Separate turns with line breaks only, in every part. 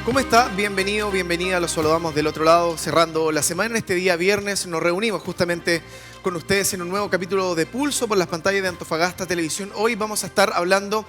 ¿Cómo está? Bienvenido, bienvenida. Los saludamos del otro lado, cerrando la semana. En este día viernes nos reunimos justamente con ustedes en un nuevo capítulo de Pulso por las pantallas de Antofagasta Televisión. Hoy vamos a estar hablando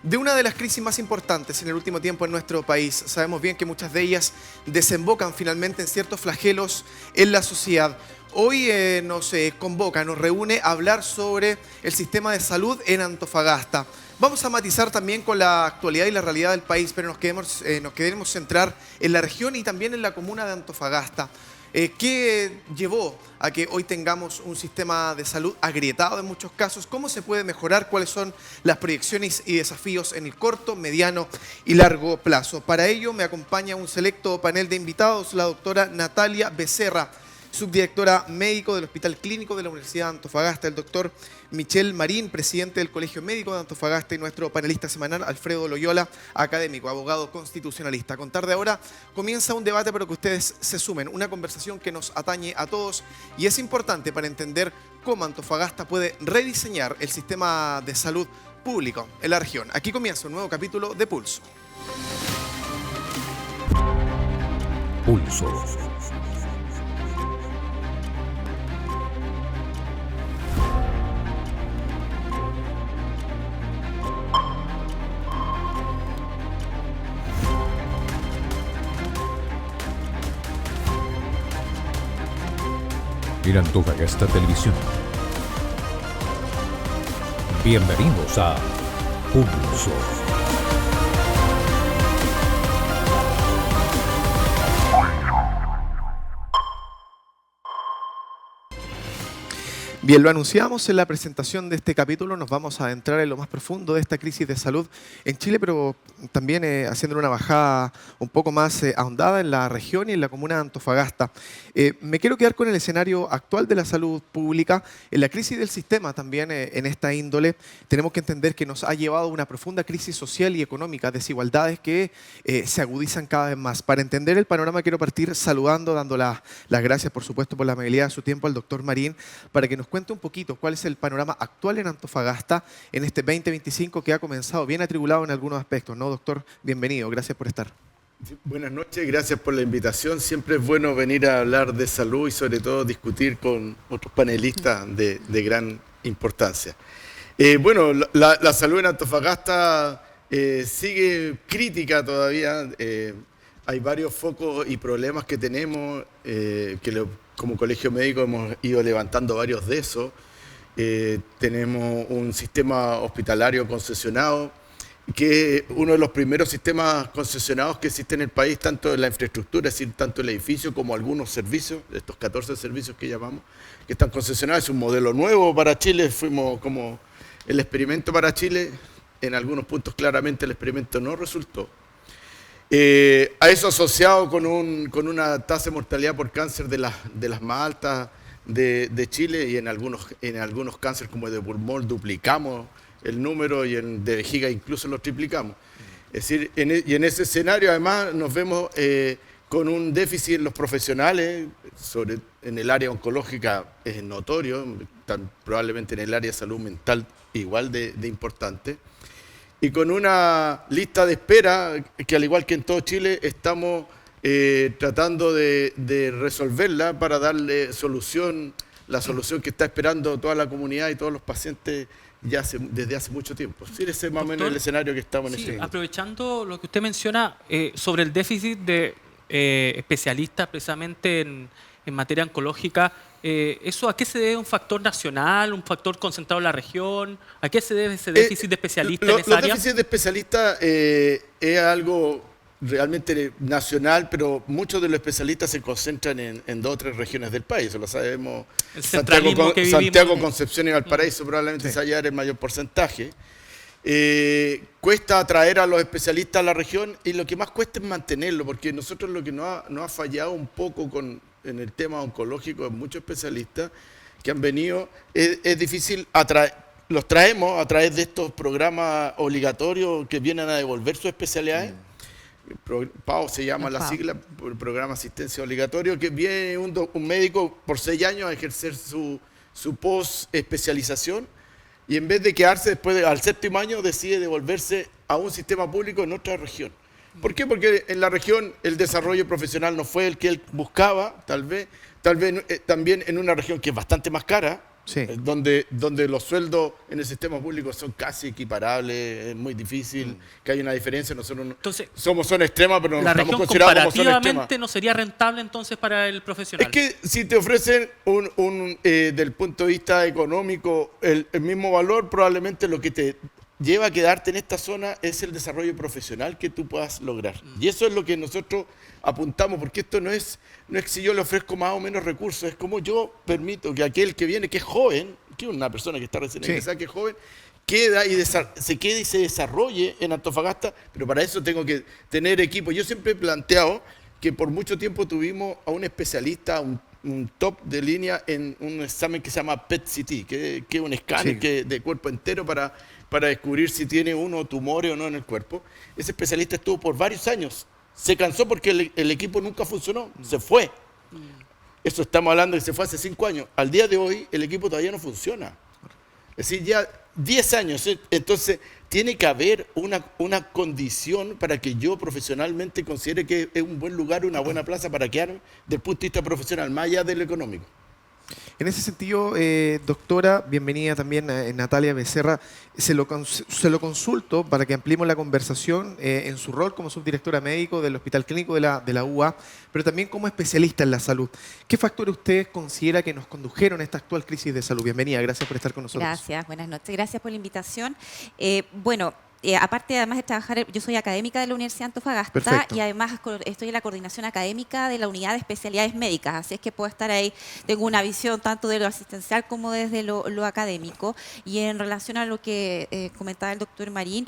de una de las crisis más importantes en el último tiempo en nuestro país. Sabemos bien que muchas de ellas desembocan finalmente en ciertos flagelos en la sociedad. Hoy nos convoca, nos reúne a hablar sobre el sistema de salud en Antofagasta. Vamos a matizar también con la actualidad y la realidad del país, pero nos queremos centrar en la región y también en la comuna de Antofagasta. ¿Qué llevó a que hoy tengamos un sistema de salud agrietado en muchos casos? ¿Cómo se puede mejorar? ¿Cuáles son las proyecciones y desafíos en el corto, mediano y largo plazo? Para ello me acompaña un selecto panel de invitados, la doctora Natalia Becerra, subdirectora médico del Hospital Clínico de la Universidad de Antofagasta, el doctor Michel Marín, presidente del Colegio Médico de Antofagasta, y nuestro panelista semanal, Alfredo Loyola, académico, abogado constitucionalista. A contar de ahora comienza un debate para que ustedes se sumen, una conversación que nos atañe a todos y es importante para entender cómo Antofagasta puede rediseñar el sistema de salud público en la región. Aquí comienza un nuevo capítulo de Pulso.
Pulso. En Antofagasta Televisión. Bienvenidos a Pulso.
Bien, lo anunciamos en la presentación de este capítulo. Nos vamos a adentrar en lo más profundo de esta crisis de salud en Chile, pero también haciendo una bajada un poco más ahondada en la región y en la comuna de Antofagasta. Me quiero quedar con el escenario actual de la salud pública, en la crisis del sistema también en esta índole. Tenemos que entender que nos ha llevado a una profunda crisis social y económica, desigualdades que se agudizan cada vez más. Para entender el panorama quiero partir saludando, dando las gracias, por supuesto, por la amabilidad de su tiempo al doctor Marín, para que nos cuente un poquito cuál es el panorama actual en Antofagasta en este 2025 que ha comenzado bien atribulado en algunos aspectos, ¿no, doctor? Bienvenido, gracias por estar.
Sí, buenas noches, gracias por la invitación. Siempre es bueno venir a hablar de salud y sobre todo discutir con otros panelistas de gran importancia. Bueno, la salud en Antofagasta sigue crítica todavía. Hay varios focos y problemas que tenemos como colegio médico hemos ido levantando varios de esos. Tenemos un sistema hospitalario concesionado, que es uno de los primeros sistemas concesionados que existe en el país, tanto en la infraestructura, es decir, tanto el edificio como algunos servicios, estos 14 servicios que llamamos, que están concesionados. Es un modelo nuevo para Chile, fuimos como el experimento para Chile. En algunos puntos claramente el experimento no resultó. A eso asociado con una tasa de mortalidad por cáncer de las más altas de Chile, y en algunos cánceres como el de pulmón duplicamos el número y el de vejiga incluso lo triplicamos. Es decir, y en ese escenario además nos vemos con un déficit en los profesionales, en el área oncológica es notorio, probablemente en el área de salud mental igual de importante. Y con una lista de espera que, al igual que en todo Chile, estamos tratando de resolverla para darle solución, la solución que está esperando toda la comunidad y todos los pacientes desde hace mucho tiempo. Sí, ese es más o menos el escenario que estamos en este momento.
Aprovechando lo que usted menciona sobre el déficit de especialistas precisamente en materia oncológica, ¿eso a qué se debe? ¿Un factor nacional, un factor concentrado en la región? ¿A qué se debe ese déficit de especialistas en esa área?
Los déficits de especialistas es algo realmente nacional, pero muchos de los especialistas se concentran en 2 o 3 regiones del país, eso lo sabemos. Santiago, Concepción y Valparaíso probablemente se hallar el mayor porcentaje. Cuesta atraer a los especialistas a la región, y lo que más cuesta es mantenerlo, porque nosotros lo que nos ha fallado un poco en el tema oncológico de muchos especialistas que han venido, es difícil los traemos a través de estos programas obligatorios que vienen a devolver sus especialidades. PAO se llama la sigla, el programa de asistencia obligatorio, que viene un médico por 6 años a ejercer su post-especialización, y en vez de quedarse después al 7º año decide devolverse a un sistema público en otra región. ¿Por qué? Porque en la región el desarrollo profesional no fue el que él buscaba, tal vez también en una región que es bastante más cara,
Sí.
donde los sueldos en el sistema público son casi equiparables, es muy difícil que haya una diferencia. Nosotros
Entonces,
somos zona extrema, pero no
la
estamos
región
considerados como zona extrema.
comparativamente no sería rentable entonces para el profesional.
Es que si te ofrecen del punto de vista económico el mismo valor, probablemente lo que te lleva a quedarte en esta zona es el desarrollo profesional que tú puedas lograr. Y eso es lo que nosotros apuntamos, porque esto no es si yo le ofrezco más o menos recursos, es como yo permito que aquel que viene, que es joven, que es una persona que está recién egresada, que es joven, se quede y se desarrolle en Antofagasta, pero para eso tengo que tener equipo. Yo siempre he planteado que por mucho tiempo tuvimos a un especialista, un top de línea en un examen que se llama PET-CT, que es un escáner de cuerpo entero para descubrir si tiene uno tumores o no en el cuerpo. Ese especialista estuvo por varios años. Se cansó porque el equipo nunca funcionó, se fue. Eso estamos hablando de que se fue hace 5 años. Al día de hoy el equipo todavía no funciona. Es decir, ya 10 años. Entonces tiene que haber una condición para que yo profesionalmente considere que es un buen lugar, una buena plaza para quedarme desde el punto de vista profesional, más allá de lo económico.
En ese sentido, doctora, bienvenida también Natalia Becerra. Se lo consulto para que ampliemos la conversación en su rol como subdirectora médico del Hospital Clínico de la UA, pero también como especialista en la salud. ¿Qué factores usted considera que nos condujeron a esta actual crisis de salud? Bienvenida, gracias por estar con nosotros.
Gracias, buenas noches. Gracias por la invitación. Aparte además de trabajar, yo soy académica de la Universidad de Antofagasta.
Perfecto.
Y además estoy en la coordinación académica de la unidad de especialidades médicas, así es que puedo estar ahí, tengo una visión tanto de lo asistencial como desde lo académico. Y en relación a lo que comentaba el doctor Marín,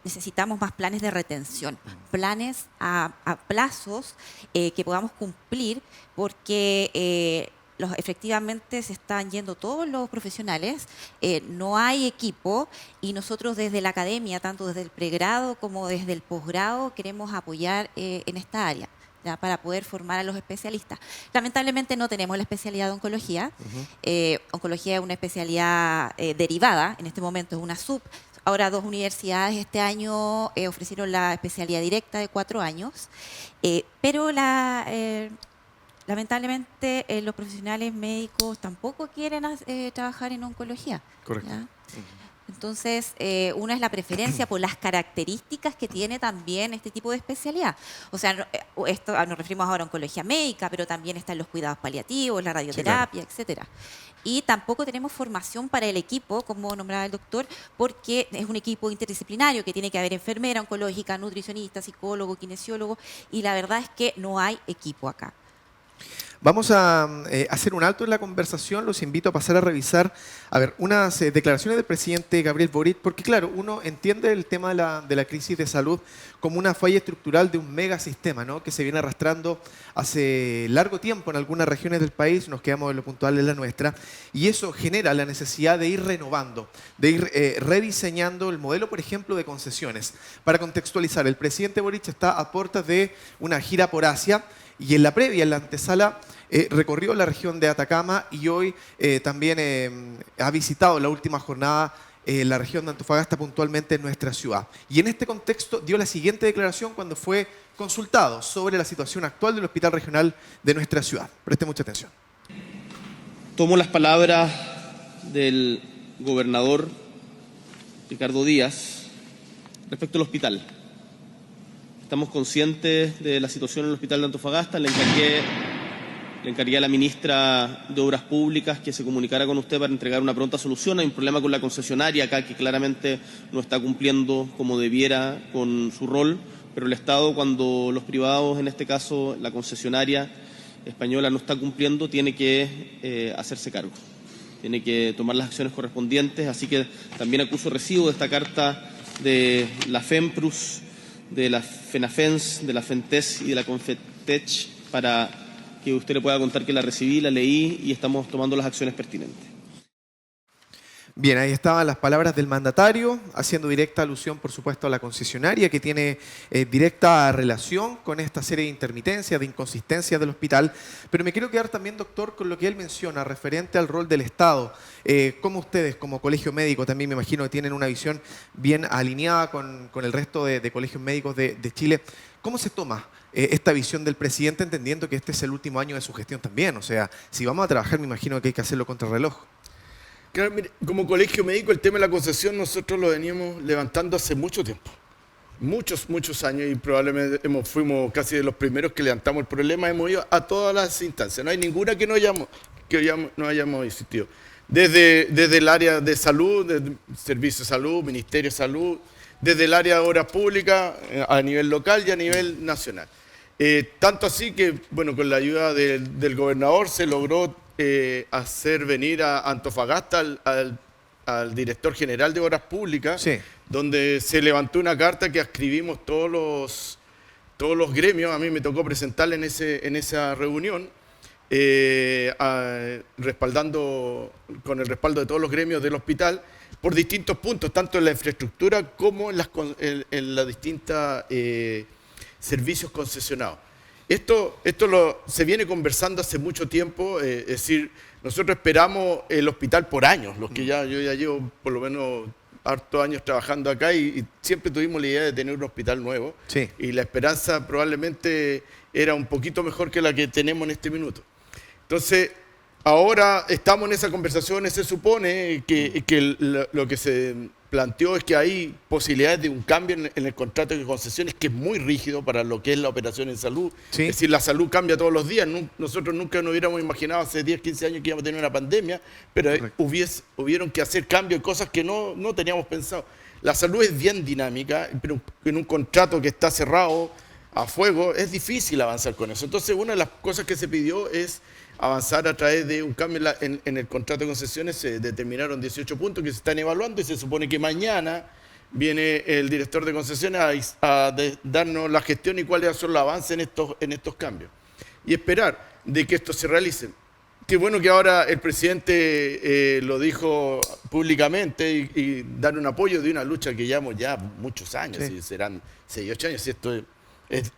necesitamos más planes de retención, planes a plazos que podamos cumplir, porque efectivamente se están yendo todos los profesionales, no hay equipo y nosotros desde la academia, tanto desde el pregrado como desde el posgrado, queremos apoyar en esta área, ¿ya? Para poder formar a los especialistas. Lamentablemente no tenemos la especialidad de oncología. Oncología es una especialidad derivada, en este momento es una sub. Ahora 2 universidades este año ofrecieron la especialidad directa de 4 años, pero lamentablemente los profesionales médicos tampoco quieren trabajar en oncología.
Correcto.
¿Ya? Entonces, una es la preferencia por las características que tiene también este tipo de especialidad. O sea, nos referimos ahora a oncología médica, pero también están los cuidados paliativos, la radioterapia, etcétera. Y tampoco tenemos formación para el equipo, como nombraba el doctor, porque es un equipo interdisciplinario que tiene que haber enfermera oncológica, nutricionista, psicólogo, kinesiólogo, y la verdad es que no hay equipo acá.
Vamos a hacer un alto en la conversación. Los invito a pasar a revisar unas declaraciones del presidente Gabriel Boric, porque claro, uno entiende el tema de la crisis de salud como una falla estructural de un megasistema, ¿no? Que se viene arrastrando hace largo tiempo en algunas regiones del país, nos quedamos en lo puntual en la nuestra, y eso genera la necesidad de ir renovando, de ir rediseñando el modelo, por ejemplo, de concesiones. Para contextualizar, el presidente Boric está a puertas de una gira por Asia, y en la previa, en la antesala, recorrió la región de Atacama y hoy también ha visitado la última jornada la región de Antofagasta, puntualmente en nuestra ciudad. Y en este contexto dio la siguiente declaración cuando fue consultado sobre la situación actual del hospital regional de nuestra ciudad. Preste mucha atención.
Tomo las palabras del gobernador Ricardo Díaz respecto al hospital. Estamos conscientes de la situación en el hospital de Antofagasta. Le encargué a la ministra de Obras Públicas que se comunicara con usted para entregar una pronta solución. Hay un problema con la concesionaria acá que claramente no está cumpliendo como debiera con su rol, pero el Estado, cuando los privados, en este caso la concesionaria española, no está cumpliendo, tiene que hacerse cargo. Tiene que tomar las acciones correspondientes. Así que también acuso recibo de esta carta de la FEMPRUS, de la FENAFENS, de la FENTES y de la CONFETECH, para que usted le pueda contar que la recibí, la leí y estamos tomando las acciones pertinentes.
Bien, ahí estaban las palabras del mandatario, haciendo directa alusión, por supuesto, a la concesionaria, que tiene directa relación con esta serie de intermitencias, de inconsistencias del hospital. Pero me quiero quedar también, doctor, con lo que él menciona, referente al rol del Estado. Cómo ustedes, como colegio médico, también me imagino que tienen una visión bien alineada con el resto de colegios médicos de Chile. ¿Cómo se toma esta visión del presidente, entendiendo que este es el último año de su gestión también? O sea, si vamos a trabajar, me imagino que hay que hacerlo contra el reloj.
Claro, mire, como colegio médico el tema de la concesión nosotros lo veníamos levantando hace mucho tiempo. Muchos años y probablemente fuimos casi de los primeros que levantamos el problema. Hemos ido a todas las instancias. No hay ninguna que no hayamos insistido. Desde el área de salud, desde el Servicio de Salud, Ministerio de Salud, desde el área de obras públicas a nivel local y a nivel nacional. Tanto así que, bueno, con la ayuda del gobernador se logró hacer venir a Antofagasta al director general de Obras Públicas, sí, donde se levantó una carta que escribimos todos los gremios. A mí me tocó presentarla en esa reunión, respaldando, con el respaldo de todos los gremios del hospital, por distintos puntos, tanto en la infraestructura como en las distintas servicios concesionados. Esto se viene conversando hace mucho tiempo, es decir, nosotros esperamos el hospital por años, yo ya llevo por lo menos hartos años trabajando acá y siempre tuvimos la idea de tener un hospital nuevo, sí, y la esperanza probablemente era un poquito mejor que la que tenemos en este minuto. Entonces, ahora estamos en esa conversación, se supone que lo que se planteó es que hay posibilidades de un cambio en el contrato de concesiones que es muy rígido para lo que es la operación en salud. Sí. Es decir, la salud cambia todos los días. Nosotros nunca nos hubiéramos imaginado hace 10, 15 años que íbamos a tener una pandemia, pero hubieron que hacer cambios y cosas que no teníamos pensado. La salud es bien dinámica, pero en un contrato que está cerrado a fuego es difícil avanzar con eso. Entonces, una de las cosas que se pidió es avanzar a través de un cambio en el contrato de concesiones. Se determinaron 18 puntos que se están evaluando y se supone que mañana viene el director de concesiones a darnos la gestión y cuáles son los avances en estos cambios. Y esperar de que esto se realice. Qué bueno que ahora el presidente lo dijo públicamente y dar un apoyo de una lucha que llevamos ya muchos años, sí, y serán 6, 8 años, y esto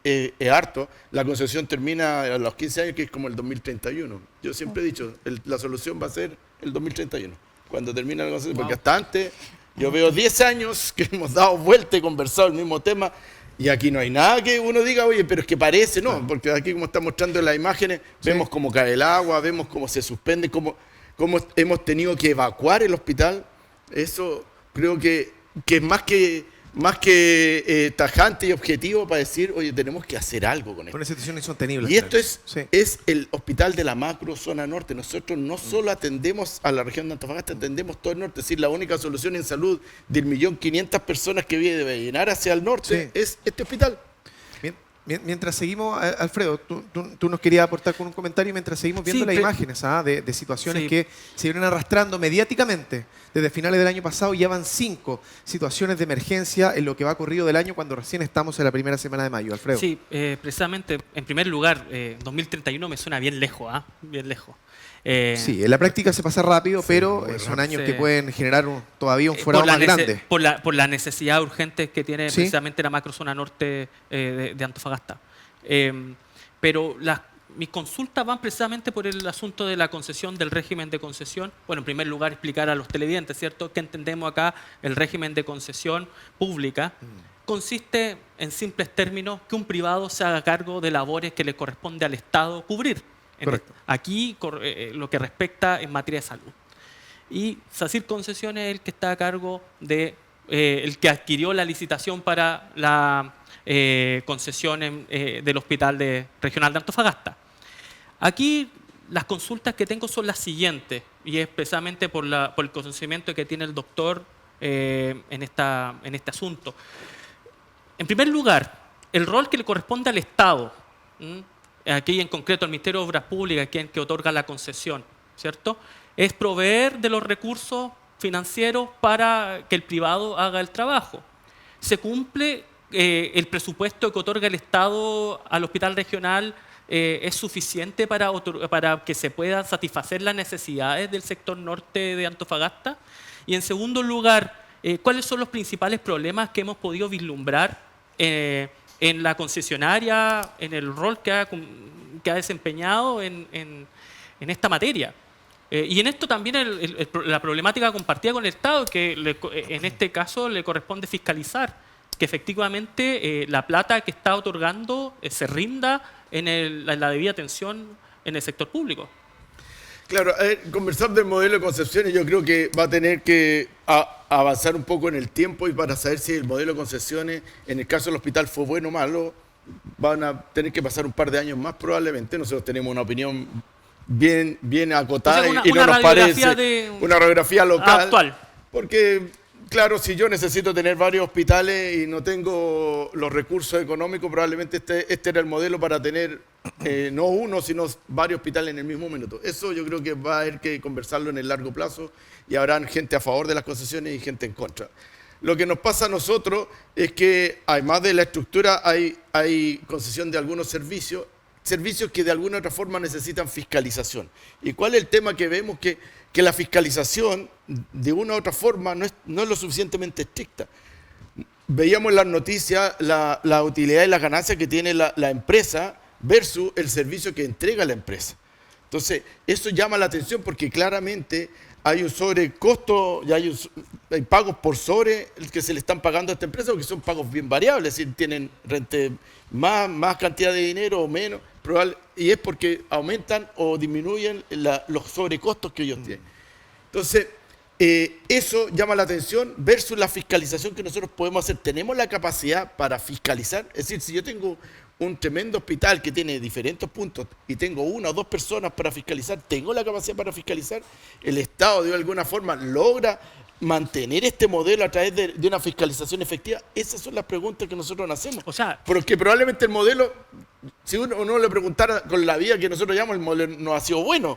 es harto. La concesión termina a los 15 años, que es como el 2031. Yo siempre he dicho, la solución va a ser el 2031, cuando termine la concesión, porque hasta antes yo veo 10 años que hemos dado vuelta y conversado el mismo tema, y aquí no hay nada que uno diga, oye, pero es que parece, no, porque aquí, como está mostrando en las imágenes, sí, vemos cómo cae el agua, vemos cómo se suspende, cómo hemos tenido que evacuar el hospital. Eso creo que es más que tajante y objetivo para decir, oye, tenemos que hacer algo con esto.
Con esa situación insostenible.
Y esto es el hospital de la macro zona norte. Nosotros no solo atendemos a la región de Antofagasta, atendemos todo el norte. Es decir, la única solución en salud del 1.500.000 personas que viene de llenar hacia el norte, sí, es este hospital.
Mientras seguimos, Alfredo, tú nos querías aportar con un comentario mientras seguimos viendo las imágenes de situaciones que se vienen arrastrando mediáticamente desde finales del año pasado. Ya van 5 situaciones de emergencia en lo que va corrido del año, cuando recién estamos en la primera semana de mayo. Alfredo.
Sí, precisamente, en primer lugar, 2031 me suena bien lejos, bien lejos.
Sí, en la práctica se pasa rápido, pero son años que pueden generar todavía un forado más grande.
Por la necesidad urgente que tiene precisamente la macrozona norte de Antofagasta. Pero mis consultas van precisamente por el asunto de la concesión, del régimen de concesión. Bueno, en primer lugar, explicar a los televidentes, ¿cierto?, que entendemos acá el régimen de concesión pública. Consiste, en simples términos, que un privado se haga cargo de labores que le corresponde al Estado cubrir. Aquí lo que respecta en materia de salud. Y SACIR Concesiones es el que está a cargo de el que adquirió la licitación para la concesión del Hospital Regional de Antofagasta. Aquí las consultas que tengo son las siguientes, y es precisamente por el conocimiento que tiene el doctor en este asunto. En primer lugar, el rol que le corresponde al Estado, aquí en concreto el Ministerio de Obras Públicas, quien que otorga la concesión, ¿cierto?, es proveer de los recursos financieros para que el privado haga el trabajo. Se cumple el presupuesto que otorga el Estado al hospital regional, es suficiente para que se puedan satisfacer las necesidades del sector norte de Antofagasta. Y en segundo lugar, ¿cuáles son los principales problemas que hemos podido vislumbrar en la concesionaria, en el rol que ha desempeñado en esta materia? Y en esto también la problemática compartida con el Estado, que en este caso le corresponde fiscalizar que efectivamente la plata que está otorgando se rinda en la debida atención en el sector público.
Claro, conversar del modelo de concesiones yo creo que va a tener que avanzar un poco en el tiempo, y para saber si el modelo de concesiones, en el caso del hospital, fue bueno o malo, van a tener que pasar un par de años más probablemente. Nosotros tenemos una opinión bien acotada,
o sea,
y no nos parece una radiografía local.
Actual.
Porque, claro, si yo necesito tener varios hospitales y no tengo los recursos económicos, probablemente este era el modelo para tener no uno, sino varios hospitales en el mismo minuto. Eso yo creo que va a haber que conversarlo en el largo plazo, y habrán gente a favor de las concesiones y gente en contra. Lo que nos pasa a nosotros es que, además de la estructura, hay concesión de algunos servicios que de alguna u otra forma necesitan fiscalización. ¿Y cuál es el tema que vemos? Que la fiscalización, de una u otra forma, no es lo suficientemente estricta. Veíamos en las noticias la utilidad y las ganancias que tiene la empresa versus el servicio que entrega la empresa. Entonces, eso llama la atención, porque claramente hay un sobrecosto y hay pagos por sobre el que se le están pagando a esta empresa, porque son pagos bien variables, es decir, tienen más cantidad de dinero o menos, y es porque aumentan o disminuyen los sobrecostos que ellos tienen. Entonces, eso llama la atención versus la fiscalización que nosotros podemos hacer. Tenemos la capacidad para fiscalizar, es decir, si yo tengo un tremendo hospital que tiene diferentes puntos y tengo una o dos personas para fiscalizar, tengo la capacidad para fiscalizar. El Estado de alguna forma logra mantener este modelo a través de una fiscalización efectiva. Esas son las preguntas que nosotros nos hacemos.
O sea,
porque probablemente el modelo, si uno le preguntara con la vía que nosotros llamamos, el modelo no ha sido bueno.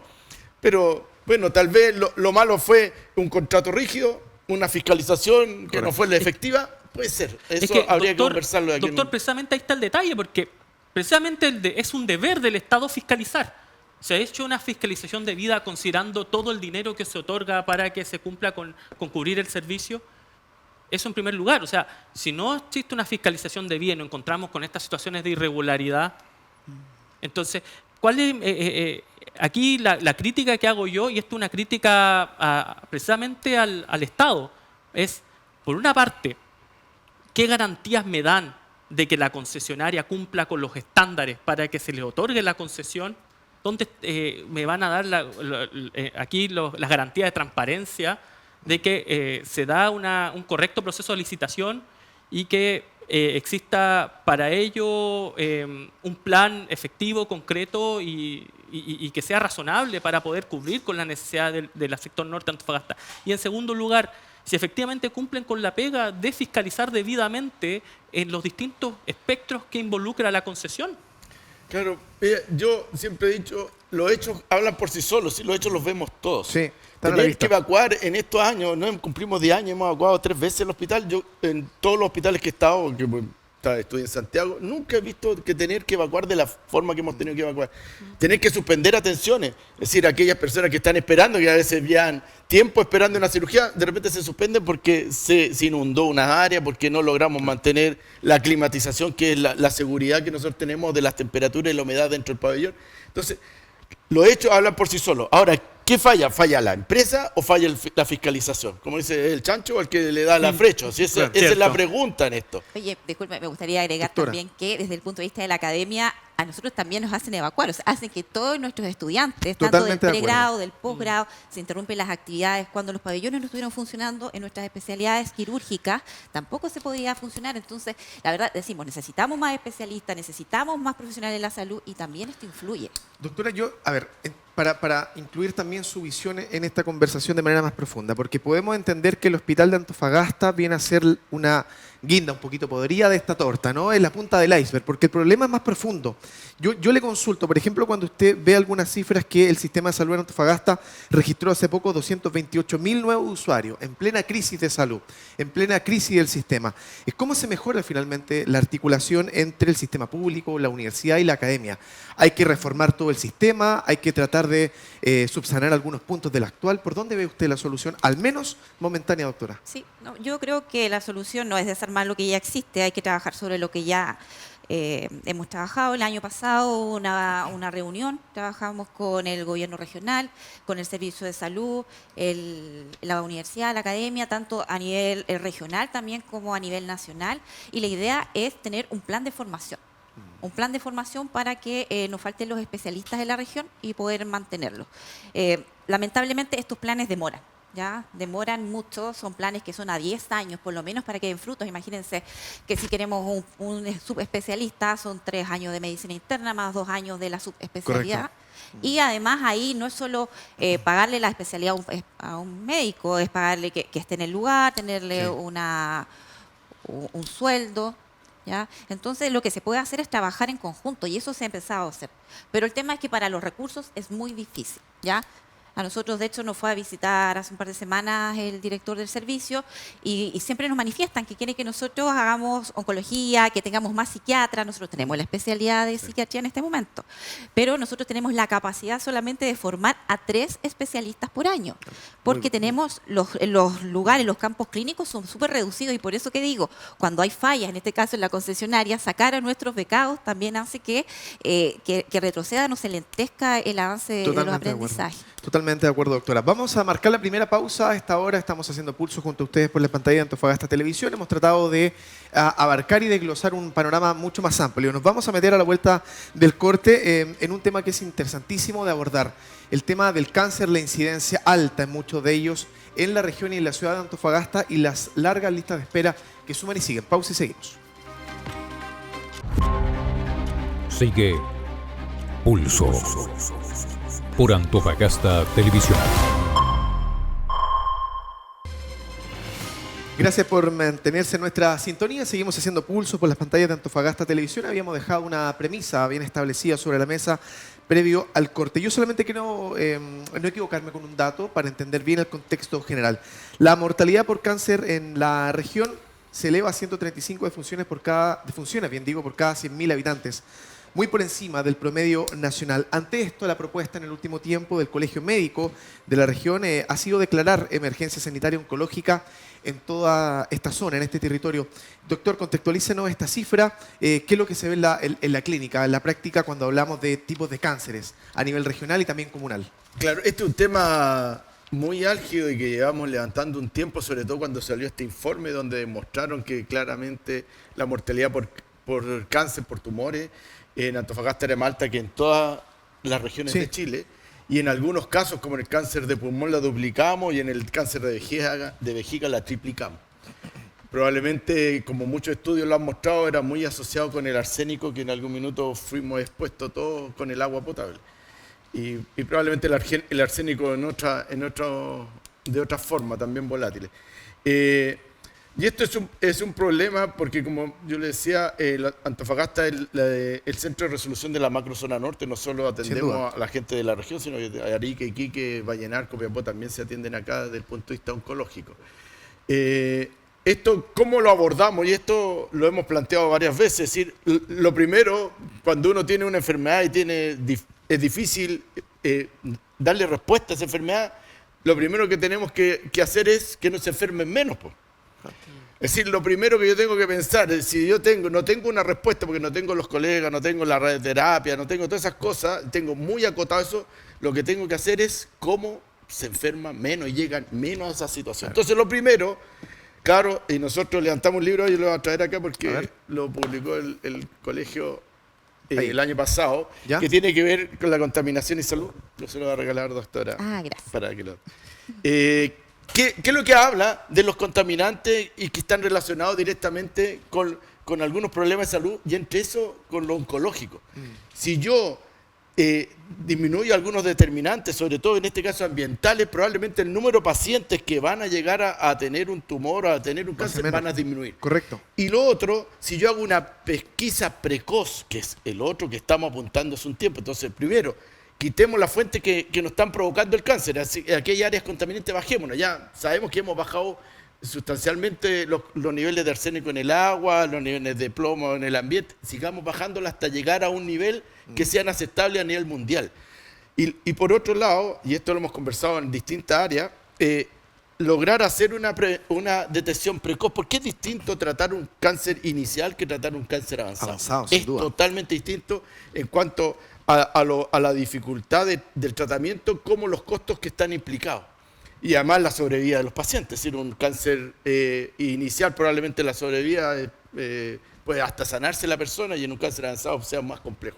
Pero bueno, tal vez lo malo fue un contrato rígido, una fiscalización que no fue la efectiva. Puede ser, eso habría que conversarlo aquí.
Doctor, precisamente ahí está el detalle, porque precisamente es un deber del Estado fiscalizar. Se ha hecho una fiscalización debida considerando todo el dinero que se otorga para que se cumpla con cubrir el servicio. Eso en primer lugar. O sea, si no existe una fiscalización debida y nos encontramos con estas situaciones de irregularidad, entonces, ¿cuál es aquí la crítica que hago yo? Y esto es una crítica precisamente al Estado. Es, por una parte, ¿qué garantías me dan de que la concesionaria cumpla con los estándares para que se le otorgue la concesión? ¿Dónde me van a dar aquí las garantías de transparencia de que se da un correcto proceso de licitación y que exista para ello un plan efectivo, concreto y que sea razonable para poder cubrir con la necesidad del sector norte de Antofagasta? Y en segundo lugar, si efectivamente cumplen con la pega de fiscalizar debidamente en los distintos espectros que involucra la concesión.
Claro, yo siempre he dicho, los hechos hablan por sí solos, ¿sí? Los hechos los vemos todos.
Sí,
tener que evacuar en estos años, no cumplimos 10 años, hemos evacuado 3 veces el hospital. Yo en todos los hospitales que he estado, estoy en Santiago, nunca he visto que tener que evacuar de la forma que hemos tenido que evacuar. Tener que suspender atenciones, es decir, aquellas personas que están esperando, que a veces llevan tiempo esperando una cirugía, de repente se suspenden porque se inundó una área, porque no logramos mantener la climatización, que es la seguridad que nosotros tenemos de las temperaturas y la humedad dentro del pabellón. Entonces, los hechos hablan por sí solos. Ahora, ¿qué falla? ¿Falla la empresa o falla la fiscalización? Como dice el chancho, al que le da la flecha. ¿Sí? Esa es la pregunta en esto.
Oye, disculpe, me gustaría agregar también que desde el punto de vista de la academia, a nosotros también nos hacen evacuar, o sea, hacen que todos nuestros estudiantes, tanto del pregrado, del posgrado, se interrumpen las actividades. Cuando los pabellones no estuvieron funcionando en nuestras especialidades quirúrgicas, tampoco se podía funcionar. Entonces, la verdad, decimos, necesitamos más especialistas, necesitamos más profesionales de la salud, y también esto influye.
Doctora, para incluir también su visión en esta conversación de manera más profunda, porque podemos entender que el Hospital de Antofagasta viene a ser una guinda un poquito podrida de esta torta, ¿no? Es la punta del iceberg, porque el problema es más profundo. Yo le consulto, por ejemplo, cuando usted ve algunas cifras que el sistema de salud en Antofagasta registró hace poco 228.000 nuevos usuarios, en plena crisis de salud, en plena crisis del sistema. ¿Cómo se mejora finalmente la articulación entre el sistema público, la universidad y la academia? Hay que reformar todo el sistema, hay que tratar tratar de subsanar algunos puntos del actual. ¿Por dónde ve usted la solución, al menos momentánea, doctora?
Sí, no, yo creo que la solución no es desarmar lo que ya existe, hay que trabajar sobre lo que ya hemos trabajado. El año pasado hubo una reunión, trabajamos con el gobierno regional, con el servicio de salud, la universidad, la academia, tanto a nivel regional también como a nivel nacional, y la idea es tener un plan de formación. Un plan de formación para que no falten los especialistas de la región y poder mantenerlos. Lamentablemente estos planes demoran. ¿Ya? Demoran mucho, son planes que son a 10 años por lo menos para que den frutos. Imagínense que si queremos un subespecialista son 3 años de medicina interna más 2 años de la subespecialidad. Correcto. Y además ahí no es solo pagarle la especialidad a un médico, es pagarle que esté en el lugar, tenerle un sueldo. ¿Ya? Entonces lo que se puede hacer es trabajar en conjunto y eso se ha empezado a hacer. Pero el tema es que para los recursos es muy difícil. ¿Ya? A nosotros, de hecho, nos fue a visitar hace un par de semanas el director del servicio y siempre nos manifiestan que quieren que nosotros hagamos oncología, que tengamos más psiquiatras. Nosotros tenemos la especialidad de psiquiatría en este momento, pero nosotros tenemos la capacidad solamente de formar a 3 especialistas por año, porque tenemos los lugares, los campos clínicos son súper reducidos y por eso que digo, cuando hay fallas, en este caso en la concesionaria, sacar a nuestros becados también hace que retrocedan o se lentezca el avance de los aprendizajes.
Totalmente de acuerdo, doctora. Vamos a marcar la primera pausa. A esta hora estamos haciendo pulso junto a ustedes por la pantalla de Antofagasta Televisión. Hemos tratado de abarcar y desglosar un panorama mucho más amplio. Nos vamos a meter a la vuelta del corte en un tema que es interesantísimo de abordar. El tema del cáncer, la incidencia alta en muchos de ellos en la región y en la ciudad de Antofagasta y las largas listas de espera que suman y siguen. Pausa y seguimos.
Sigue Pulso por Antofagasta Televisión.
Gracias por mantenerse en nuestra sintonía. Seguimos haciendo pulso por las pantallas de Antofagasta Televisión. Habíamos dejado una premisa bien establecida sobre la mesa previo al corte. Yo solamente quiero no equivocarme con un dato para entender bien el contexto general. La mortalidad por cáncer en la región se eleva a 135 defunciones por cada 100.000 habitantes. Muy por encima del promedio nacional. Ante esto, la propuesta en el último tiempo del Colegio Médico de la región ha sido declarar emergencia sanitaria oncológica en toda esta zona, en este territorio. Doctor, contextualícenos esta cifra. ¿Qué es lo que se ve en la clínica, en la práctica, cuando hablamos de tipos de cánceres a nivel regional y también comunal?
Claro, este es un tema muy álgido y que llevamos levantando un tiempo, sobre todo cuando salió este informe donde demostraron que claramente la mortalidad por cáncer, por tumores, en Antofagasta era más alta que en todas las regiones de Chile, y en algunos casos, como en el cáncer de pulmón, la duplicamos y en el cáncer de vejiga la triplicamos. Probablemente, como muchos estudios lo han mostrado, era muy asociado con el arsénico, que en algún minuto fuimos expuestos todos con el agua potable. Y probablemente el arsénico de otra forma, también volátiles. Y esto es un problema porque, como yo le decía, Antofagasta es el centro de resolución de la macrozona norte. No solo atendemos a la gente de la región, sino que Arica, Iquique, Vallenar, Copiapó también se atienden acá desde el punto de vista oncológico. Esto, ¿cómo lo abordamos? Y esto lo hemos planteado varias veces. Es decir, lo primero, cuando uno tiene una enfermedad y es difícil darle respuesta a esa enfermedad, lo primero que tenemos que hacer es que no se enfermen menos, pues. Es decir, lo primero que yo tengo que pensar es si yo no tengo una respuesta porque no tengo los colegas, no tengo la radioterapia, no tengo todas esas cosas, tengo muy acotado eso, lo que tengo que hacer es cómo se enferman menos y llegan menos a esa situación. Claro. Entonces, lo primero, claro, y nosotros levantamos un libro, yo lo voy a traer acá porque lo publicó el colegio el año pasado, que tiene que ver con la contaminación y salud. Yo se lo voy a regalar, doctora.
Gracias.
Para que lo... ¿Qué es lo que habla de los contaminantes y que están relacionados directamente con algunos problemas de salud y entre eso con lo oncológico? Si yo disminuyo algunos determinantes, sobre todo en este caso ambientales, probablemente el número de pacientes que van a llegar a tener un tumor o a tener un cáncer van a disminuir.
Correcto.
Y lo otro, si yo hago una pesquisa precoz, que es el otro que estamos apuntando hace un tiempo, entonces primero, quitemos las fuentes que nos están provocando el cáncer, aquellas áreas contaminantes bajémonos. Ya sabemos que hemos bajado sustancialmente los niveles de arsénico en el agua, los niveles de plomo en el ambiente, sigamos bajándola hasta llegar a un nivel que sean aceptables a nivel mundial. Y por otro lado, y esto lo hemos conversado en distintas áreas, lograr hacer una detección precoz, porque es distinto tratar un cáncer inicial que tratar un cáncer avanzado.
Sin
Es
duda.
totalmente distinto en cuanto a la dificultad del tratamiento, como los costos que están implicados. Y además la sobrevida de los pacientes. Es decir, un cáncer inicial probablemente la sobrevida puede hasta sanarse la persona, y en un cáncer avanzado sea más complejo.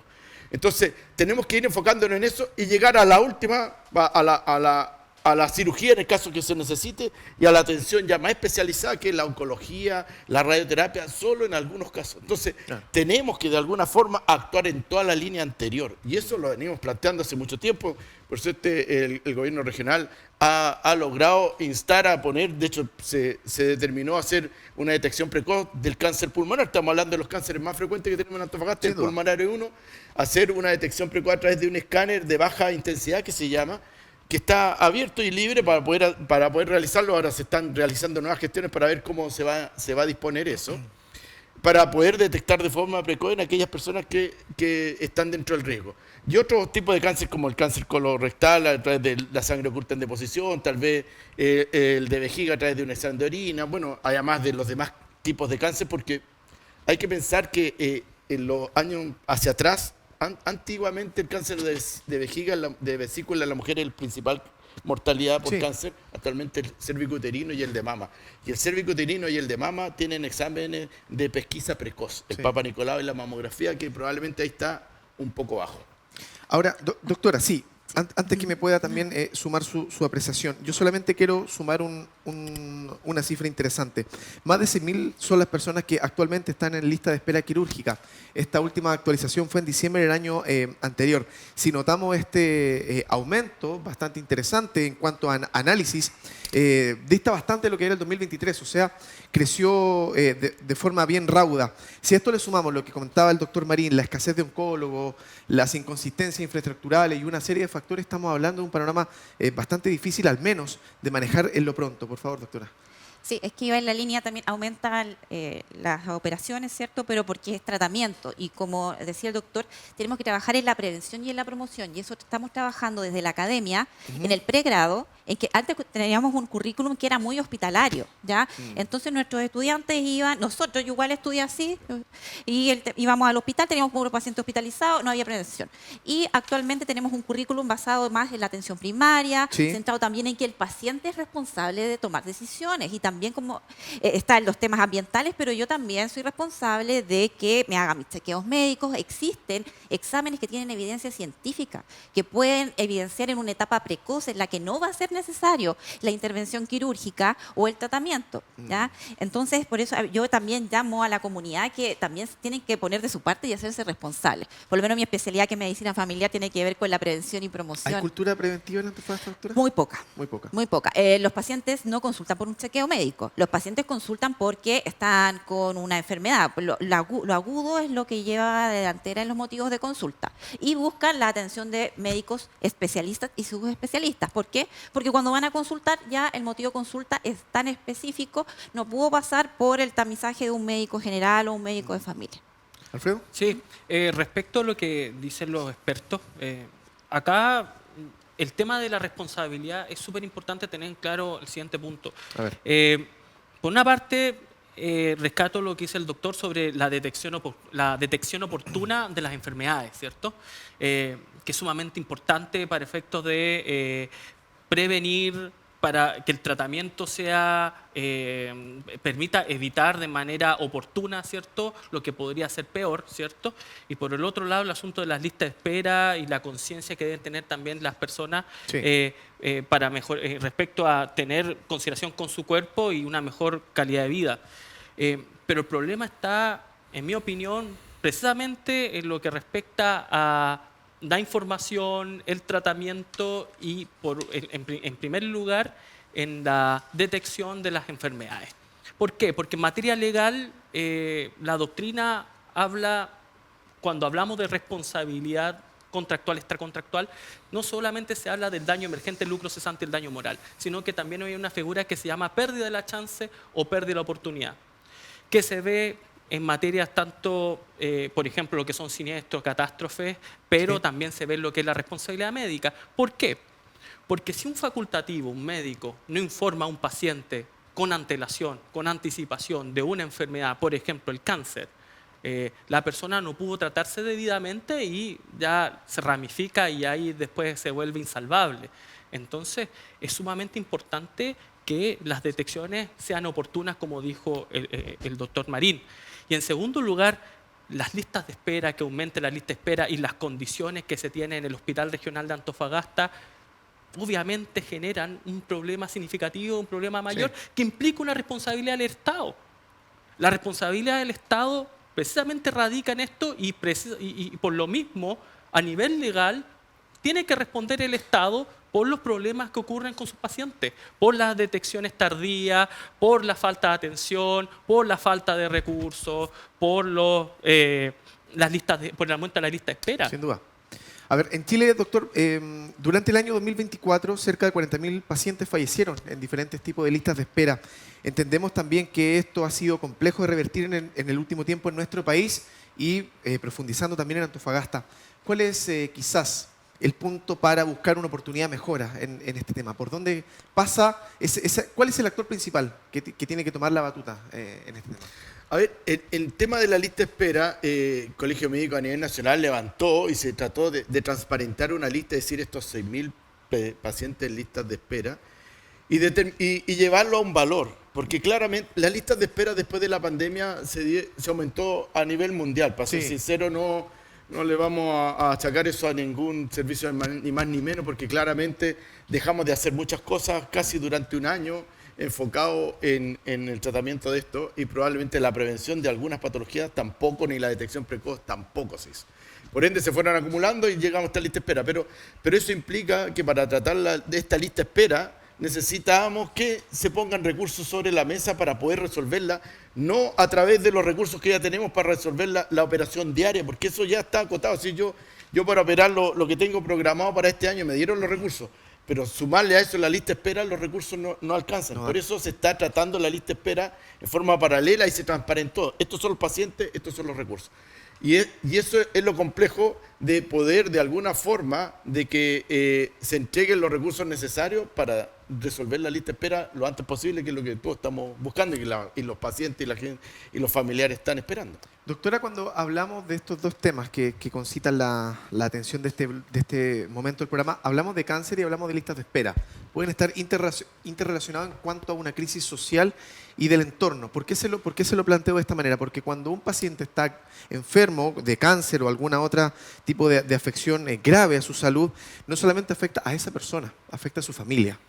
Entonces, tenemos que ir enfocándonos en eso y llegar a la última, a la cirugía en el caso que se necesite, y a la atención ya más especializada, que es la oncología, la radioterapia, solo en algunos casos. Entonces, tenemos que de alguna forma actuar en toda la línea anterior, y eso lo venimos planteando hace mucho tiempo. Por suerte, el gobierno regional ha logrado instar a poner, de hecho, se determinó hacer una detección precoz del cáncer pulmonar. Estamos hablando de los cánceres más frecuentes que tenemos en Antofagasta, el pulmonar es uno. Hacer una detección precoz a través de un escáner de baja intensidad, que se llama, que está abierto y libre para poder realizarlo. Ahora se están realizando nuevas gestiones para ver cómo se va a disponer eso, para poder detectar de forma precoz en aquellas personas que están dentro del riesgo. Y otros tipos de cáncer, como el cáncer colorectal a través de la sangre oculta en deposición, tal vez el de vejiga a través de un examen de orina, bueno, además de los demás tipos de cáncer, porque hay que pensar que en los años hacia atrás, antiguamente el cáncer de vejiga, de vesícula en la mujer es el principal mortalidad por cáncer, actualmente el cervicuterino y el de mama. Y el cervicuterino y el de mama tienen exámenes de pesquisa precoz, el Papa Nicolau y la mamografía, que probablemente ahí está un poco bajo.
Ahora, doctora, sí, antes que me pueda también sumar su apreciación, yo solamente quiero sumar una cifra interesante. Más de 6.000 son las personas que actualmente están en lista de espera quirúrgica. Esta última actualización fue en diciembre del año anterior. Si notamos este aumento bastante interesante en cuanto a análisis, dista bastante de lo que era el 2023, o sea, creció de forma bien rauda. Si a esto le sumamos lo que comentaba el doctor Marín, la escasez de oncólogos, las inconsistencias infraestructurales y una serie de factores, estamos hablando de un panorama bastante difícil, al menos, de manejar en lo pronto. Por favor, doctora.
Sí, es que iba en la línea también, aumentan las operaciones, ¿cierto? Pero porque es tratamiento. Y como decía el doctor, tenemos que trabajar en la prevención y en la promoción. Y eso estamos trabajando desde la academia, en el pregrado, en que antes teníamos un currículum que era muy hospitalario, ¿ya? Entonces nuestros estudiantes iban, nosotros, yo igual estudié así, y íbamos al hospital, teníamos un paciente hospitalizado, no había prevención. Y actualmente tenemos un currículum basado más en la atención primaria, centrado también en que el paciente es responsable de tomar decisiones, y también como están los temas ambientales, pero yo también soy responsable de que me hagan mis chequeos médicos. Existen exámenes que tienen evidencia científica, que pueden evidenciar en una etapa precoz en la que no va a ser necesario la intervención quirúrgica o el tratamiento, ¿ya? Entonces, por eso yo también llamo a la comunidad que también tienen que poner de su parte y hacerse responsables. Por lo menos mi especialidad, que es medicina familiar, tiene que ver con la prevención y promoción.
¿Hay cultura preventiva en Antofagasta, doctora?
Muy poca.
Muy poca.
Muy poca. Los pacientes no consultan por un chequeo médico. Los pacientes consultan porque están con una enfermedad. Lo agudo es lo que lleva de delantera en los motivos de consulta. Y buscan la atención de médicos especialistas y subespecialistas. ¿Por qué? Porque cuando van a consultar, ya el motivo de consulta es tan específico, no pudo pasar por el tamizaje de un médico general o un médico de familia.
¿Alfredo?
Sí, respecto a lo que dicen los expertos, acá el tema de la responsabilidad es súper importante tener en claro el siguiente punto.
A ver.
Por una parte, rescato lo que dice el doctor sobre la detección oportuna de las enfermedades, ¿cierto? Que es sumamente importante para efectos de prevenir, para que el tratamiento permita evitar de manera oportuna, ¿cierto?, lo que podría ser peor, ¿cierto? Y por el otro lado, el asunto de las listas de espera y la conciencia que deben tener también las personas para respecto a tener consideración con su cuerpo y una mejor calidad de vida. Pero el problema está, en mi opinión, precisamente en lo que respecta a la información, el tratamiento y, en primer lugar, en la detección de las enfermedades. ¿Por qué? Porque en materia legal, la doctrina habla, cuando hablamos de responsabilidad contractual, extracontractual, no solamente se habla del daño emergente, el lucro cesante y el daño moral, sino que también hay una figura que se llama pérdida de la chance o pérdida de la oportunidad, que se ve en materias tanto, por ejemplo, lo que son siniestros, catástrofes, pero
Sí.
también se ve lo que es la responsabilidad médica. ¿Por qué? Porque si un facultativo, un médico, no informa a un paciente con antelación, con anticipación de una enfermedad, por ejemplo, el cáncer, la persona no pudo tratarse debidamente y ya se ramifica y ahí después se vuelve insalvable. Entonces, es sumamente importante que las detecciones sean oportunas, como dijo el doctor Marín. Y en segundo lugar, las listas de espera, que aumente la lista de espera y las condiciones que se tienen en el Hospital Regional de Antofagasta, obviamente generan un problema significativo, un problema mayor,
Sí.
que implica una responsabilidad del Estado. La responsabilidad del Estado precisamente radica en esto y por lo mismo, a nivel legal, tiene que responder el Estado por los problemas que ocurren con sus pacientes, por las detecciones tardías, por la falta de atención, por la falta de recursos, por por el aumento de la lista de espera.
Sin duda. A ver, en Chile, doctor, durante el año 2024, cerca de 40.000 pacientes fallecieron en diferentes tipos de listas de espera. Entendemos también que esto ha sido complejo de revertir en el último tiempo en nuestro país y profundizando también en Antofagasta. ¿Cuál es quizás el punto para buscar una oportunidad de mejora en este tema? ¿Por dónde pasa? ¿Cuál es el actor principal que tiene que tomar la batuta en este tema?
A ver, el tema de la lista de espera, el Colegio Médico a nivel nacional levantó y se trató de transparentar una lista, es decir, estos 6.000 pacientes en listas de espera y llevarlo a un valor, porque claramente las listas de espera después de la pandemia se aumentó a nivel mundial. Para ser
Sí.
sincero, no le vamos a achacar eso a ningún servicio ni más ni menos, porque claramente dejamos de hacer muchas cosas casi durante un año enfocado en el tratamiento de esto, y probablemente la prevención de algunas patologías tampoco, ni la detección precoz tampoco se hizo. Por ende se fueron acumulando y llegamos a esta lista de espera, pero eso implica que para tratar de esta lista de espera necesitábamos que se pongan recursos sobre la mesa para poder resolverla, no a través de los recursos que ya tenemos para resolver la operación diaria, porque eso ya está acotado. Si yo para operar lo que tengo programado para este año me dieron los recursos, pero sumarle a eso la lista de espera, los recursos no alcanzan.
No.
Por eso se está tratando la lista de espera en forma paralela y se transparentó. Estos son los pacientes, estos son los recursos. Y eso es lo complejo de poder, de alguna forma, de que se entreguen los recursos necesarios para resolver la lista de espera lo antes posible, que es lo que todos estamos buscando y los pacientes y la gente y los familiares están esperando.
Doctora, cuando hablamos de estos dos temas que concitan la atención de este momento del programa, hablamos de cáncer y hablamos de listas de espera. Pueden estar interrelacionados en cuanto a una crisis social y del entorno. ¿Por qué se lo planteo de esta manera? Porque cuando un paciente está enfermo de cáncer o alguna otra tipo de afección grave a su salud, no solamente afecta a esa persona, afecta a su familia.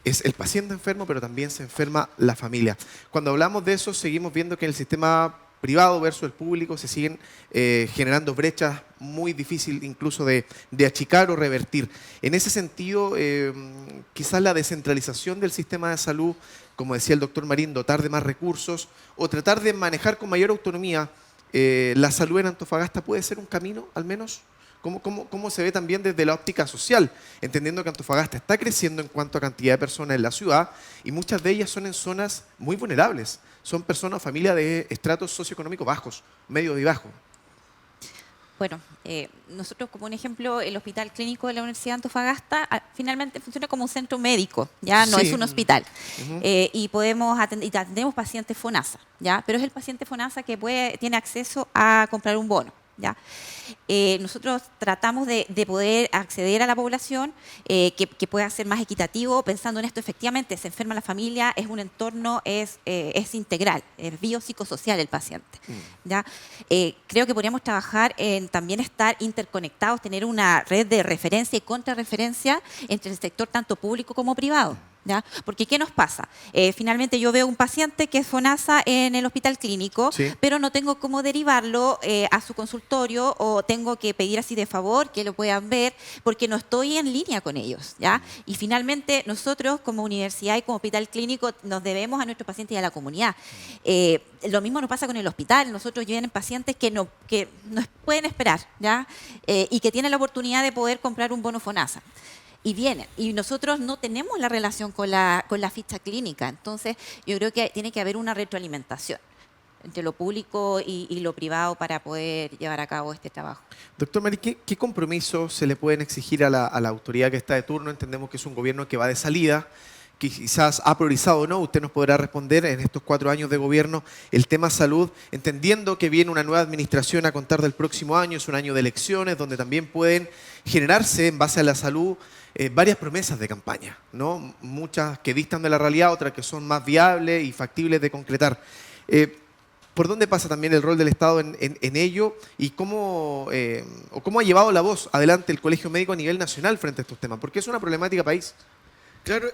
Es el paciente enfermo, pero también se enferma la familia. Cuando hablamos de eso, seguimos viendo que en el sistema privado versus el público se siguen generando brechas muy difíciles incluso de achicar o revertir. En ese sentido, quizás la descentralización del sistema de salud, como decía el doctor Marín, dotar de más recursos o tratar de manejar con mayor autonomía la salud en Antofagasta puede ser un camino, al menos. ¿Cómo se ve también desde la óptica social? Entendiendo que Antofagasta está creciendo en cuanto a cantidad de personas en la ciudad y muchas de ellas son en zonas muy vulnerables. Son personas o familias de estratos socioeconómicos bajos, medios y bajos.
Bueno, nosotros como un ejemplo, el Hospital Clínico de la Universidad de Antofagasta finalmente funciona como un centro médico, ya no
Sí.
es un hospital.
Ujú.
Y podemos atendemos pacientes FONASA, ¿ya? Pero es el paciente FONASA que tiene acceso a comprar un bono. ¿Ya? Nosotros tratamos de poder acceder a la población que pueda ser más equitativo, pensando en esto, efectivamente, se enferma la familia, es un entorno, es integral, es biopsicosocial el paciente. ¿Ya? Creo que podríamos trabajar en también estar interconectados, tener una red de referencia y contrarreferencia entre el sector tanto público como privado. ¿Ya? Porque ¿qué nos pasa? Finalmente yo veo un paciente que es FONASA en el hospital clínico,
Sí.
pero no tengo cómo derivarlo a su consultorio o tengo que pedir así de favor que lo puedan ver porque no estoy en línea con ellos. ¿Ya? Y finalmente nosotros como universidad y como hospital clínico nos debemos a nuestros pacientes y a la comunidad. Lo mismo nos pasa con el hospital. Nosotros vienen pacientes que no pueden esperar, ¿ya? Y que tienen la oportunidad de poder comprar un bono FONASA. Y vienen. Y nosotros no tenemos la relación con la ficha clínica. Entonces, yo creo que tiene que haber una retroalimentación. entre lo público y lo privado para poder llevar a cabo este trabajo.
Doctor Mari, ¿qué compromisos se le pueden exigir a la autoridad que está de turno? Entendemos que es un gobierno que va de salida, que quizás ha priorizado o no. Usted nos podrá responder en estos 4 años de gobierno el tema salud, entendiendo que viene una nueva administración a contar del próximo año, es un año de elecciones, donde también pueden generarse en base a la salud varias promesas de campaña, ¿no? Muchas que distan de la realidad, otras que son más viables y factibles de concretar. ¿Por dónde pasa también el rol del Estado en ello y cómo ha llevado la voz adelante el Colegio Médico a nivel nacional frente a estos temas? Porque es una problemática país.
Claro,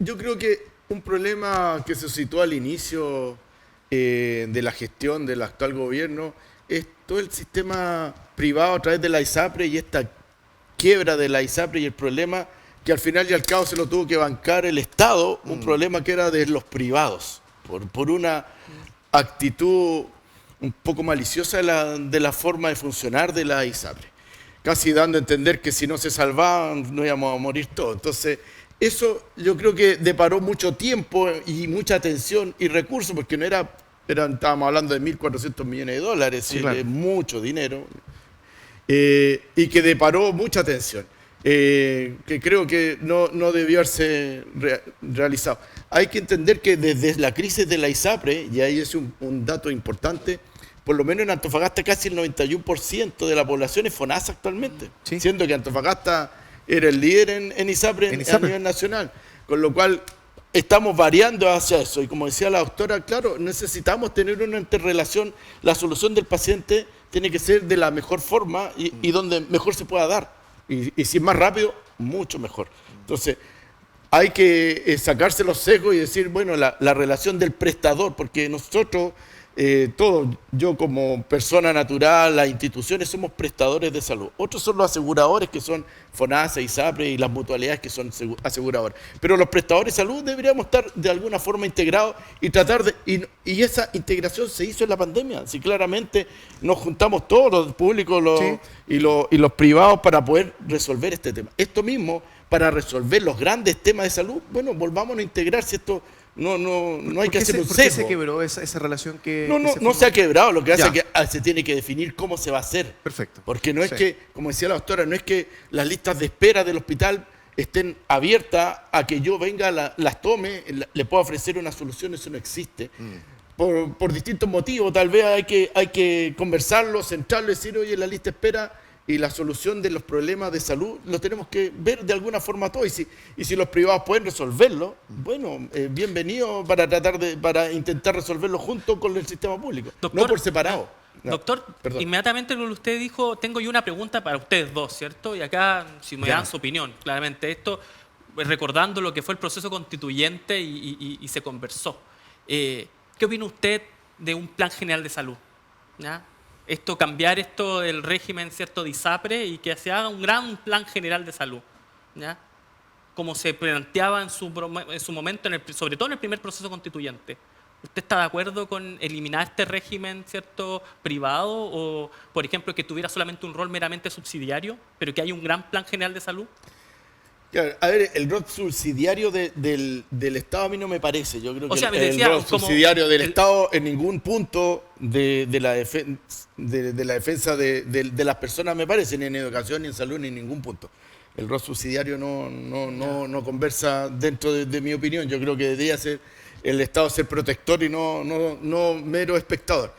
yo creo que un problema que se situó al inicio de la gestión del actual gobierno es todo el sistema privado a través de la ISAPRE y esta quiebra de la ISAPRE y el problema que al final y al cabo se lo tuvo que bancar el Estado, un problema que era de los privados, por una actitud un poco maliciosa de la forma de funcionar de la ISAPRE, casi dando a entender que si no se salvaban no íbamos a morir todos. Entonces, eso yo creo que deparó mucho tiempo y mucha atención y recursos, porque no estábamos hablando de 1.400 millones de dólares, sí, claro, mucho dinero, y que deparó mucha atención, que creo que no debió haberse realizado. Hay que entender que desde la crisis de la ISAPRE, y ahí es un dato importante, por lo menos en Antofagasta casi el 91% de la población es FONASA actualmente, sí, siendo que Antofagasta era el líder en ISAPRE a nivel nacional, con lo cual estamos variando hacia eso. Y como decía la doctora, claro, necesitamos tener una interrelación, la solución del paciente tiene que ser de la mejor forma y donde mejor se pueda dar. Y si es más rápido, mucho mejor. Entonces, hay que sacarse los sesgos y decir, bueno, la relación del prestador, porque nosotros, todos, yo como persona natural, las instituciones somos prestadores de salud. Otros son los aseguradores, que son FONASA, ISAPRE y las mutualidades que son aseguradoras. Pero los prestadores de salud deberíamos estar de alguna forma integrados y tratar de... Y esa integración se hizo en la pandemia. Si claramente nos juntamos todos, los públicos
sí,
y los privados, para poder resolver este tema. Esto mismo, para resolver los grandes temas de salud, bueno, volvamos a integrar si esto... No hay que hacer un sesgo.
¿Por qué se quebró esa relación que
no se ha quebrado, lo que hace es que se tiene que definir cómo se va a hacer.
Perfecto.
Porque no es que, como decía la doctora, no es que las listas de espera del hospital estén abiertas a que yo venga, las tome, le pueda ofrecer una solución, eso no existe. Por distintos motivos, tal vez hay que conversarlo, centrarlo y decir, oye, la lista de espera y la solución de los problemas de salud lo tenemos que ver de alguna forma todo. Y si los privados pueden resolverlo, bueno, bienvenido para intentar resolverlo junto con el sistema público, doctor, no por separado.
Doctor, perdón. Inmediatamente lo que usted dijo, tengo yo una pregunta para ustedes dos, ¿cierto? Y acá, si me dan su opinión, claramente esto, recordando lo que fue el proceso constituyente y se conversó. ¿Qué opina usted de un plan general de salud? ¿Ya? Cambiar el régimen, ¿cierto?, de ISAPRE y que se haga un gran plan general de salud, ¿ya? Como se planteaba en su momento, sobre todo en el primer proceso constituyente. ¿Usted está de acuerdo con eliminar este régimen, ¿cierto?, privado, o, por ejemplo, que tuviera solamente un rol meramente subsidiario, pero que haya un gran plan general de salud?
Claro, a ver, el rol subsidiario del Estado a mí no me parece. Yo creo que el rol subsidiario del Estado en ningún punto de la defensa de las personas me parece, ni en educación, ni en salud, ni en ningún punto. El rol subsidiario no conversa dentro de mi opinión. Yo creo que debería ser el Estado ser protector y no mero espectador.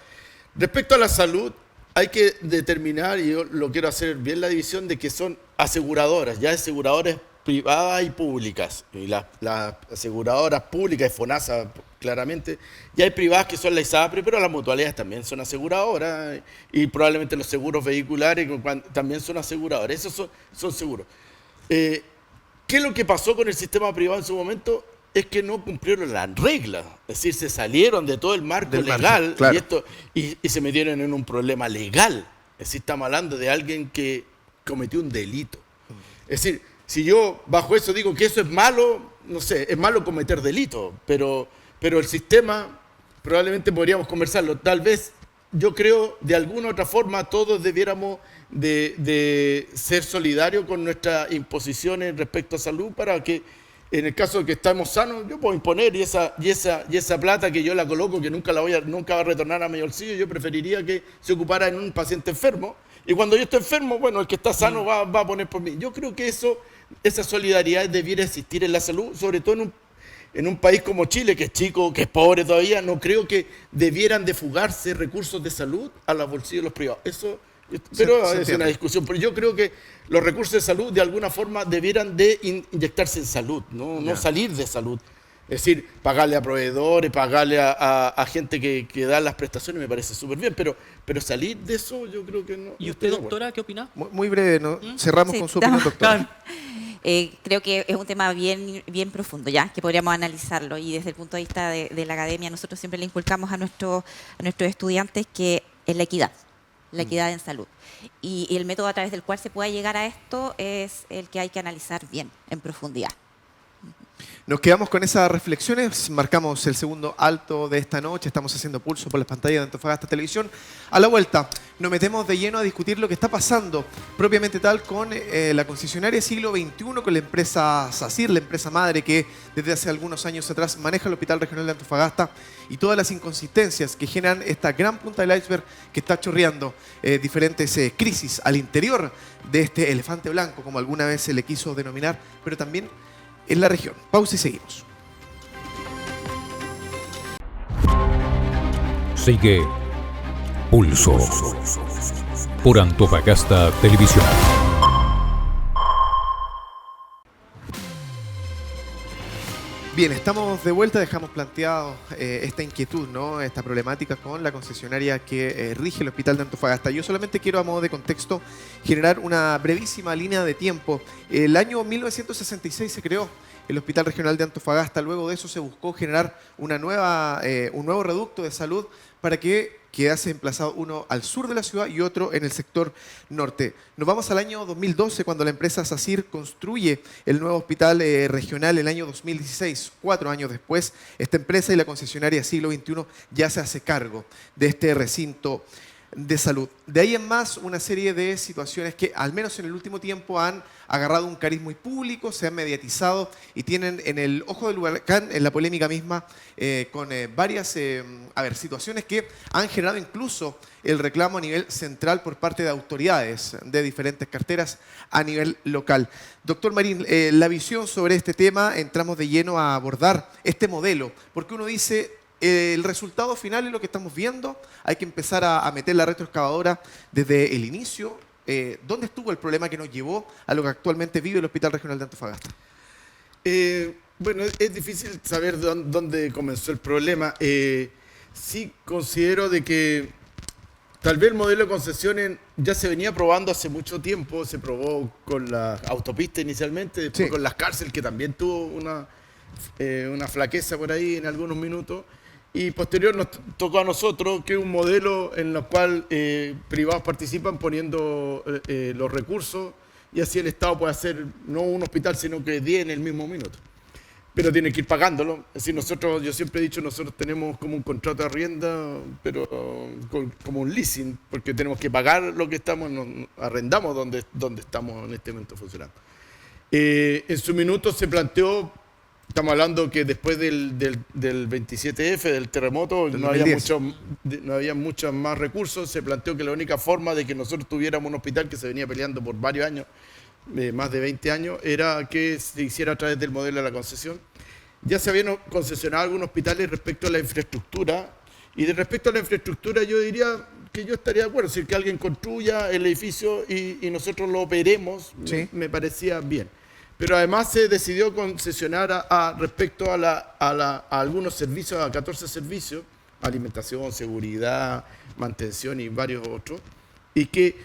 Respecto a la salud, hay que determinar, y yo lo quiero hacer bien la división, de que son aseguradoras, ya aseguradoras privadas y públicas. Y las aseguradoras públicas, de FONASA claramente, y hay privadas que son la ISAPRE, pero las mutualidades también son aseguradoras, y probablemente los seguros vehiculares también son aseguradoras. Esos son seguros. ¿Qué es lo que pasó con el sistema privado en su momento? Es que no cumplieron las reglas, es decir, se salieron de todo el marco legal, claro, y se metieron en un problema legal. Es decir, estamos hablando de alguien que cometió un delito. Es decir, si yo bajo eso digo que eso es malo, no sé, es malo cometer delito, pero el sistema probablemente podríamos conversarlo. Tal vez, yo creo, de alguna u otra forma todos debiéramos de ser solidarios con nuestras imposiciones respecto a salud para que En el caso de que estamos sanos, yo puedo imponer y esa plata que yo la coloco, que nunca va a retornar a mi bolsillo, yo preferiría que se ocupara en un paciente enfermo. Y cuando yo estoy enfermo, bueno, el que está sano va a poner por mí. Yo creo que esa solidaridad debiera existir en la salud, sobre todo en un país como Chile, que es chico, que es pobre todavía. No creo que debieran de fugarse recursos de salud a los bolsillos de los privados. Pero es una discusión. Pero yo creo que los recursos de salud de alguna forma debieran de inyectarse en salud, no salir de salud. Es decir, pagarle a proveedores, pagarle a gente que da las prestaciones me parece súper bien, pero salir de eso yo creo que no.
¿Y usted, doctora, qué opina?
Muy breve, ¿no? Cerramos con su opinión, doctora.
Creo que es un tema bien profundo, ya que podríamos analizarlo, y desde el punto de vista de la academia nosotros siempre le inculcamos a nuestros estudiantes que es la equidad en salud. Y el método a través del cual se pueda llegar a esto es el que hay que analizar bien, en profundidad.
Nos quedamos con esas reflexiones, marcamos el segundo alto de esta noche, estamos haciendo pulso por las pantallas de Antofagasta Televisión. A la vuelta nos metemos de lleno a discutir lo que está pasando propiamente tal con la concesionaria Siglo XXI, con la empresa SACIR, la empresa madre que desde hace algunos años atrás maneja el Hospital Regional de Antofagasta, y todas las inconsistencias que generan esta gran punta del iceberg que está chorreando diferentes crisis al interior de este elefante blanco, como alguna vez se le quiso denominar, pero también en la región. Pausa y seguimos.
Sigue Pulso por Antofagasta Televisión.
Bien, estamos de vuelta, dejamos planteado esta inquietud, ¿no? Esta problemática con la concesionaria que rige el Hospital de Antofagasta. Yo solamente quiero, a modo de contexto, generar una brevísima línea de tiempo. El año 1966 se creó el Hospital Regional de Antofagasta. Luego de eso se buscó generar un nuevo reducto de salud para que quedase emplazado uno al sur de la ciudad y otro en el sector norte. Nos vamos al año 2012, cuando la empresa SACIR construye el nuevo hospital regional el año 2016. 4 años después, esta empresa y la concesionaria Siglo XXI ya se hace cargo de este recinto de salud. De ahí en más, una serie de situaciones que, al menos en el último tiempo, han agarrado un cariz muy público, se han mediatizado y tienen en el ojo del huracán, en la polémica misma, con varias situaciones que han generado incluso el reclamo a nivel central por parte de autoridades de diferentes carteras a nivel local. Doctor Marín, la visión sobre este tema, entramos de lleno a abordar este modelo, porque uno dice, el resultado final es lo que estamos viendo, hay que empezar a meter la retroexcavadora desde el inicio. ¿Dónde estuvo el problema que nos llevó a lo que actualmente vive el Hospital Regional de Antofagasta?
Bueno, es difícil saber dónde comenzó el problema. Sí considero de que tal vez el modelo de concesiones ya se venía probando hace mucho tiempo. Se probó con la autopista inicialmente, después con las cárceles, que también tuvo una flaqueza por ahí en algunos minutos. Y posterior nos tocó a nosotros, que es un modelo en el cual privados participan poniendo los recursos, y así el Estado puede hacer no un hospital, sino que 10 en el mismo minuto. Pero tiene que ir pagándolo. Es decir, yo siempre he dicho, nosotros tenemos como un contrato de arrienda, pero como un leasing, porque tenemos que pagar lo que nos arrendamos donde estamos en este momento funcionando. En su minuto se planteó. Estamos hablando que después del 27F, del terremoto, no había muchos más recursos. Se planteó que la única forma de que nosotros tuviéramos un hospital que se venía peleando por varios años, más de 20 años, era que se hiciera a través del modelo de la concesión. Ya se habían concesionado algunos hospitales respecto a la infraestructura, y respecto a la infraestructura yo diría que yo estaría de acuerdo. Es decir, que alguien construya el edificio y nosotros lo operemos, ¿sí? me parecía bien. Pero además se decidió concesionar respecto a algunos servicios, a 14 servicios, alimentación, seguridad, mantención y varios otros, y que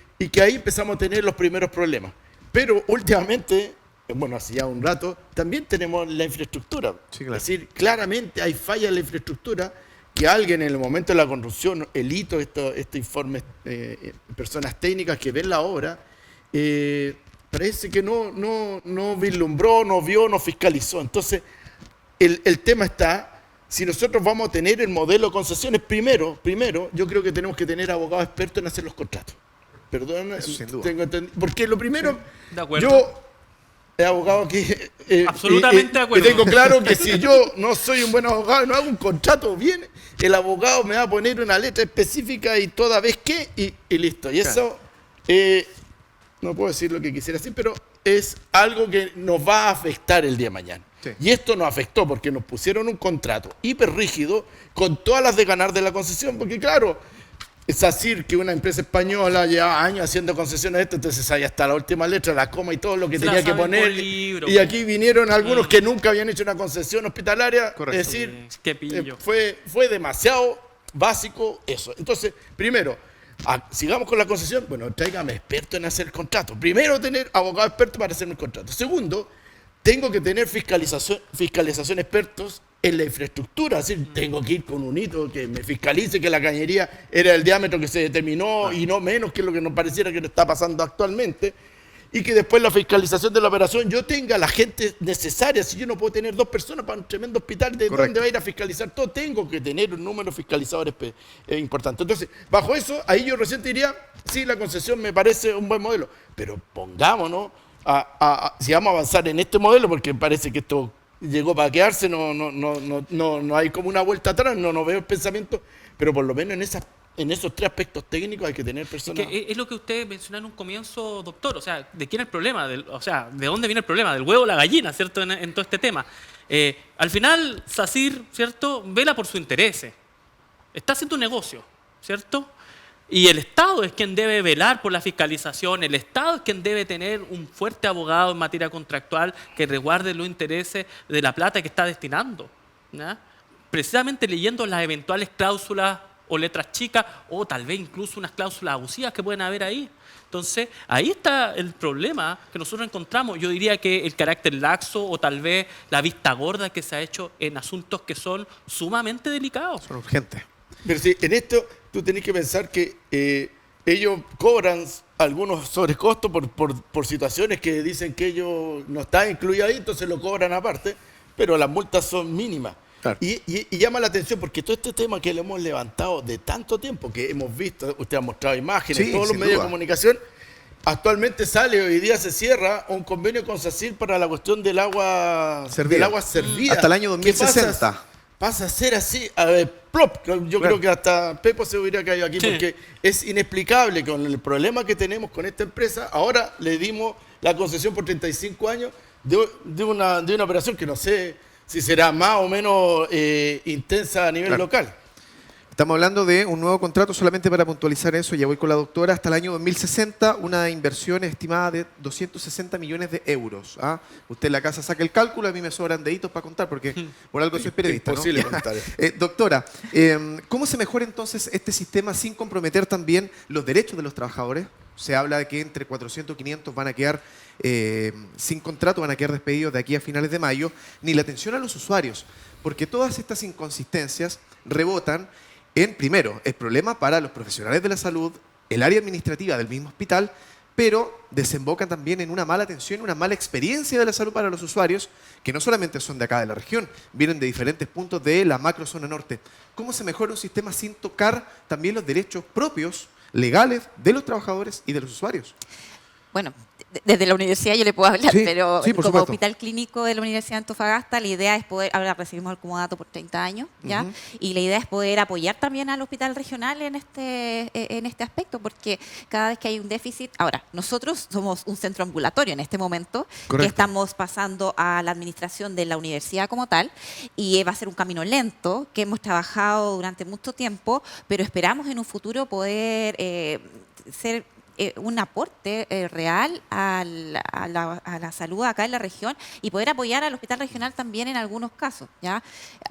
ahí empezamos a tener los primeros problemas. Pero últimamente, bueno, hace ya un rato, también tenemos la infraestructura. Sí, claro. Es decir, claramente hay fallas en la infraestructura, que alguien en el momento de la construcción, el hito, este informe, personas técnicas que ven la obra, parece que no vislumbró, no vio, no fiscalizó. Entonces, el tema está, si nosotros vamos a tener el modelo de concesiones, primero, yo creo que tenemos que tener abogados expertos en hacer los contratos. Perdón,
eso sin duda.
Porque lo primero,
sí, de acuerdo.
yo abogado que...
Absolutamente de acuerdo.
Y tengo claro que si yo no soy un buen abogado y no hago un contrato bien, el abogado me va a poner una letra específica y toda vez que, y listo. Y eso, no puedo decir lo que quisiera decir, pero es algo que nos va a afectar el día de mañana. Sí. Y esto nos afectó porque nos pusieron un contrato hiper rígido con todas las de ganar de la concesión, porque claro... Es decir, que una empresa española lleva años haciendo concesiones de esto, entonces ahí hasta la última letra, la coma y todo lo que tenía que poner.
Libro,
y aquí vinieron algunos que nunca habían hecho una concesión hospitalaria. Correcto. Es decir, fue demasiado básico eso. Entonces, primero, sigamos con la concesión. Bueno, tráigame experto en hacer el contrato. Primero, tener abogado experto para hacer el contrato. Segundo, tengo que tener fiscalización expertos en la infraestructura, es decir, tengo que ir con un hito que me fiscalice que la cañería era el diámetro que se determinó y no menos que lo que nos pareciera que nos está pasando actualmente, y que después la fiscalización de la operación yo tenga la gente necesaria. Si yo no puedo tener 2 personas para un tremendo hospital, ¿de dónde va a ir a fiscalizar todo? Tengo que tener un número de fiscalizadores importante. Entonces, bajo eso, ahí yo recién diría, sí, la concesión me parece un buen modelo, pero pongámonos si vamos a avanzar en este modelo, porque parece que esto llegó para quedarse, no hay como una vuelta atrás, no veo el pensamiento, pero por lo menos en esos 3 aspectos técnicos hay que tener personas.
Es lo que usted mencionó en un comienzo, doctor, o sea, ¿de quién es el problema? O sea, ¿de dónde viene el problema? ¿Del huevo o la gallina, cierto, en todo este tema? Al final, SACIR, ¿cierto?, vela por su interés. Está haciendo un negocio, ¿cierto? Y el Estado es quien debe velar por la fiscalización, el Estado es quien debe tener un fuerte abogado en materia contractual que resguarde los intereses de la plata que está destinando, ¿no? Precisamente leyendo las eventuales cláusulas o letras chicas, o tal vez incluso unas cláusulas abusivas que pueden haber ahí. Entonces, ahí está el problema que nosotros encontramos. Yo diría que el carácter laxo o tal vez la vista gorda que se ha hecho en asuntos que son sumamente delicados.
Son urgentes.
Pero sí, en esto tú tenés que pensar que ellos cobran algunos sobrecostos por situaciones que dicen que ellos no están incluidos ahí, entonces lo cobran aparte, pero las multas son mínimas. Claro. Y llama la atención porque todo este tema que le hemos levantado de tanto tiempo, que hemos visto, usted ha mostrado imágenes, todos los medios de comunicación, actualmente sale, hoy día se cierra un convenio con SACIR para la cuestión del agua servida.
Hasta el año 2060.
Pasa a ser así, plop. Yo creo que hasta Pepo se hubiera caído aquí, porque es inexplicable con el problema que tenemos con esta empresa. Ahora le dimos la concesión por 35 años de una operación que no sé si será más o menos intensa a nivel local.
Estamos hablando de un nuevo contrato, solamente para puntualizar eso, ya voy con la doctora, hasta el año 2060, una inversión estimada de 260 millones de euros. ¿Ah? Usted en la casa saca el cálculo, a mí me sobran deditos para contar, porque por algo soy periodista.
Imposible contar.
Doctora, ¿cómo se mejora entonces este sistema sin comprometer también los derechos de los trabajadores? Se habla de que entre 400 y 500 van a quedar sin contrato, van a quedar despedidos de aquí a finales de mayo, ni la atención a los usuarios, porque todas estas inconsistencias rebotan en, primero, el problema para los profesionales de la salud, el área administrativa del mismo hospital, pero desembocan también en una mala atención, una mala experiencia de la salud para los usuarios, que no solamente son de acá de la región, vienen de diferentes puntos de la macrozona norte. ¿Cómo se mejora un sistema sin tocar también los derechos propios, legales, de los trabajadores y de los usuarios?
Bueno, desde la universidad yo le puedo hablar, pero
como
supuesto. Hospital clínico de la Universidad de Antofagasta, la idea es poder, ahora recibimos el comodato por 30 años, ¿ya? Y la idea es poder apoyar también al hospital regional en este aspecto, porque cada vez que hay un déficit, ahora, nosotros somos un centro ambulatorio en este momento, que estamos pasando a la administración de la universidad como tal, y va a ser un camino lento, que hemos trabajado durante mucho tiempo, pero esperamos en un futuro poder ser un aporte real a la salud acá en la región y poder apoyar al hospital regional también en algunos casos, ¿ya?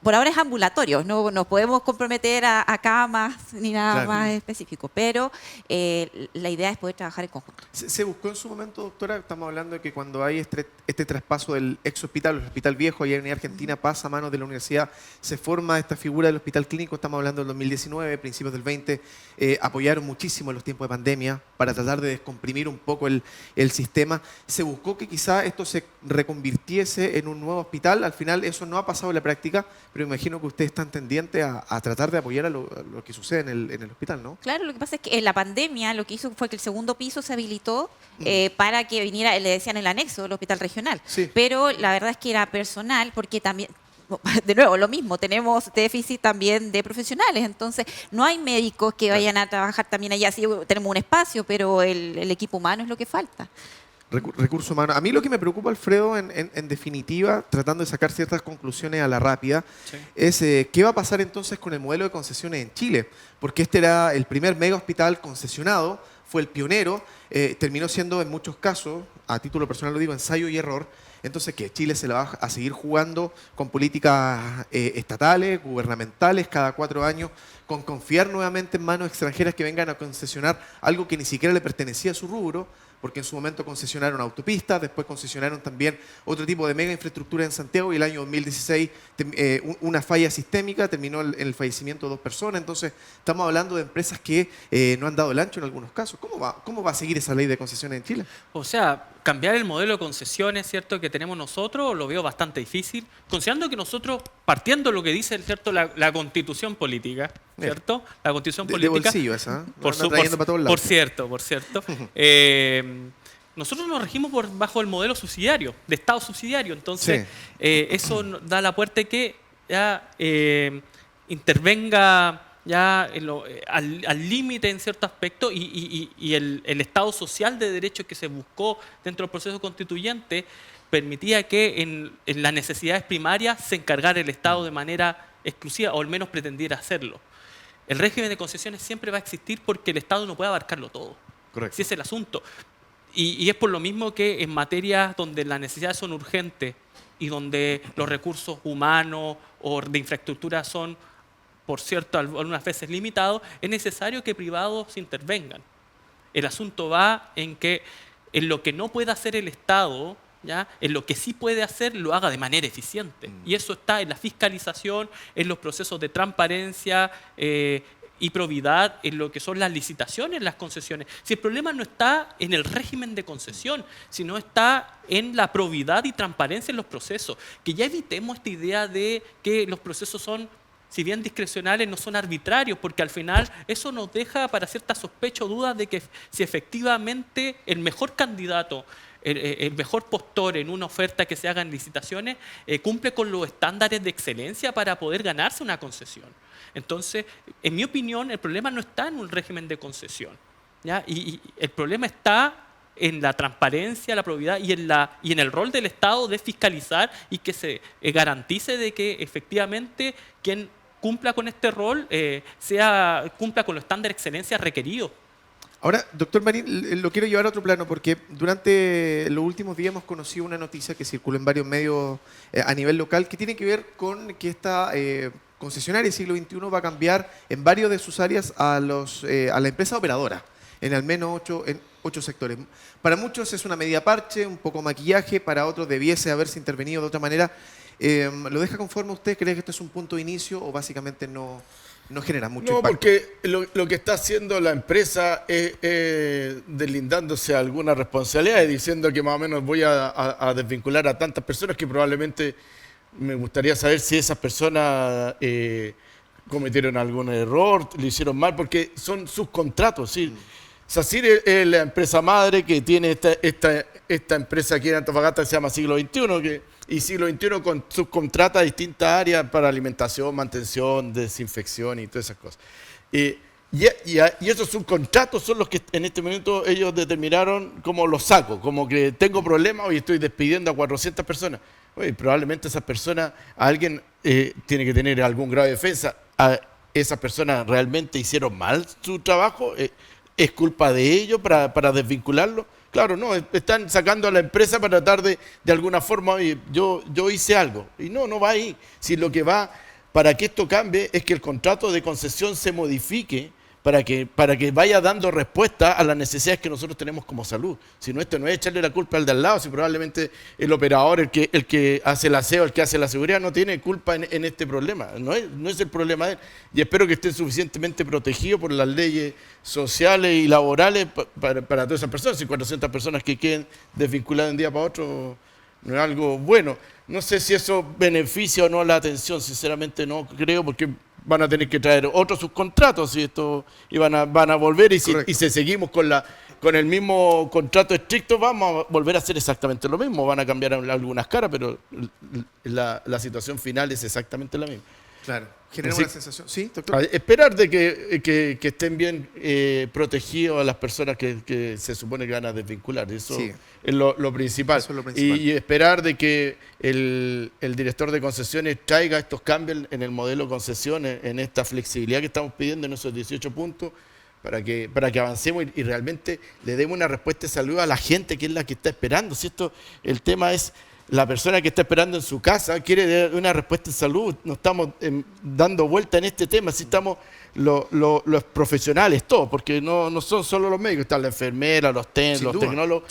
Por ahora es ambulatorio, no nos podemos comprometer a camas ni nada más específico, pero la idea es poder trabajar en conjunto.
¿Se buscó en su momento, doctora? Estamos hablando de que cuando hay este traspaso del ex hospital, el hospital viejo, allá en Argentina, pasa a manos de la universidad, se forma esta figura del hospital clínico, estamos hablando del 2019, principios del 20, apoyaron muchísimo en los tiempos de pandemia para tratar de descomprimir un poco el sistema. Se buscó que quizá esto se reconvirtiese en un nuevo hospital. Al final eso no ha pasado en la práctica, pero imagino que ustedes están tendientes a tratar de apoyar a lo que sucede en el hospital, ¿no?
Claro, lo que pasa es que en la pandemia lo que hizo fue que el segundo piso se habilitó para que viniera, le decían el anexo del hospital regional.
Sí.
Pero la verdad es que era personal, porque también, de nuevo, lo mismo, tenemos déficit también de profesionales, entonces no hay médicos que vayan a trabajar también allá. Sí, tenemos un espacio, pero el equipo humano es lo que falta.
Recursos humanos. A mí lo que me preocupa, Alfredo, en definitiva, tratando de sacar ciertas conclusiones a la rápida, es qué va a pasar entonces con el modelo de concesiones en Chile, porque este era el primer mega hospital concesionado, fue el pionero, terminó siendo en muchos casos, a título personal lo digo, ensayo y error. Entonces, ¿qué? Chile se la va a seguir jugando con políticas estatales, gubernamentales, cada 4 años, con confiar nuevamente en manos extranjeras que vengan a concesionar algo que ni siquiera le pertenecía a su rubro, porque en su momento concesionaron autopistas, después concesionaron también otro tipo de mega infraestructura en Santiago y el año 2016 una falla sistémica terminó en el fallecimiento de 2 personas. Entonces, estamos hablando de empresas que no han dado el ancho en algunos casos. ¿Cómo va a seguir esa ley de concesiones en Chile?
O sea, cambiar el modelo de concesiones, ¿cierto?, que tenemos nosotros, lo veo bastante difícil, considerando que nosotros, partiendo de lo que dice, ¿cierto?, la Constitución política, ¿cierto? La Constitución política.
De bolsillo esa, ¿eh?
Por cierto. Nosotros nos regimos bajo el modelo subsidiario, de Estado subsidiario. Entonces, eso da la puerta de que ya intervenga ya al límite en cierto aspecto y el Estado social de derecho que se buscó dentro del proceso constituyente permitía que en las necesidades primarias se encargara el Estado de manera exclusiva, o al menos pretendiera hacerlo. El régimen de concesiones siempre va a existir porque el Estado no puede abarcarlo todo.
Correcto.
Ese es el asunto. Y es por lo mismo que en materias donde las necesidades son urgentes y donde los recursos humanos o de infraestructura son, por cierto, algunas veces limitados, es necesario que privados intervengan. El asunto va en que en lo que no puede hacer el Estado, ¿ya?, en lo que sí puede hacer, lo haga de manera eficiente. Y eso está en la fiscalización, en los procesos de transparencia y probidad, en lo que son las licitaciones, las concesiones. Si el problema no está en el régimen de concesión, sino está en la probidad y transparencia en los procesos. Que ya evitemos esta idea de que los procesos son, si bien discrecionales, no son arbitrarios, porque al final eso nos deja para cierta sospecha o duda de que si efectivamente el mejor candidato, el mejor postor en una oferta que se haga en licitaciones, cumple con los estándares de excelencia para poder ganarse una concesión. Entonces, en mi opinión, el problema no está en un régimen de concesión, ¿ya? Y el problema está en la transparencia, la probidad y en el rol del Estado de fiscalizar y que se garantice de que efectivamente quien cumpla con este rol cumpla con los estándares de excelencia requeridos.
Ahora, doctor Marín, lo quiero llevar a otro plano porque durante los últimos días hemos conocido una noticia que circuló en varios medios a nivel local que tiene que ver con que esta concesionaria siglo XXI va a cambiar en varios de sus áreas a la empresa operadora, en al menos 8 sectores. Para muchos es una medida parche, un poco maquillaje, para otros debiese haberse intervenido de otra manera. ¿Lo deja conforme usted? ¿Cree que esto es un punto de inicio o básicamente no genera mucho impacto?
No, porque lo que está haciendo la empresa es deslindándose alguna responsabilidad y diciendo que más o menos voy a desvincular a tantas personas que probablemente me gustaría saber si esas personas cometieron algún error, lo hicieron mal, porque son sus contratos, ¿sí? SACIR es la empresa madre que tiene esta empresa aquí en Antofagasta que se llama Siglo XXI, y Siglo XXI subcontrata distintas áreas para alimentación, mantención, desinfección y todas esas cosas. Y esos subcontratos son los que en este momento ellos determinaron como los sacos, como que tengo problemas y estoy despidiendo a 400 personas. Oye, probablemente esas personas, alguien tiene que tener algún grado de defensa. ¿Esas personas realmente hicieron mal su trabajo? ¿Es culpa de ellos para desvincularlo? Claro, no, están sacando a la empresa para tratar de alguna forma, oye, yo hice algo. Y no va ahí. Si lo que va para que esto cambie es que el contrato de concesión se modifique para que vaya dando respuesta a las necesidades que nosotros tenemos como salud. Si no, esto no es echarle la culpa al de al lado, si probablemente el operador, el que hace el aseo, el que hace la seguridad, no tiene culpa en este problema. No es el problema de él. Y espero que estén suficientemente protegidos por las leyes sociales y laborales para todas esas personas. Si 400 personas que queden desvinculadas de un día para otro no es algo bueno. No sé si eso beneficia o no la atención, sinceramente no creo, porque van a tener que traer otros subcontratos y van a volver, y si seguimos con el mismo contrato estricto, vamos a volver a hacer exactamente lo mismo. Van a cambiar algunas caras, pero la situación final es exactamente la misma.
Claro. Genera una sensación. ¿Sí, doctor?
Esperar de que estén bien protegidos a las personas que se supone que van a desvincular. Eso es lo principal. Eso es lo principal. Y esperar de que el director de concesiones traiga estos cambios en el modelo concesión, en esta flexibilidad que estamos pidiendo en esos 18 puntos, para que avancemos y realmente le demos una respuesta de salud a la gente, que es la que está esperando. Si el tema es la persona que está esperando en su casa, quiere una respuesta de salud. No estamos dando vuelta en este tema, sí estamos los profesionales, todos, porque no son solo los médicos, están las enfermeras, los tecnólogos,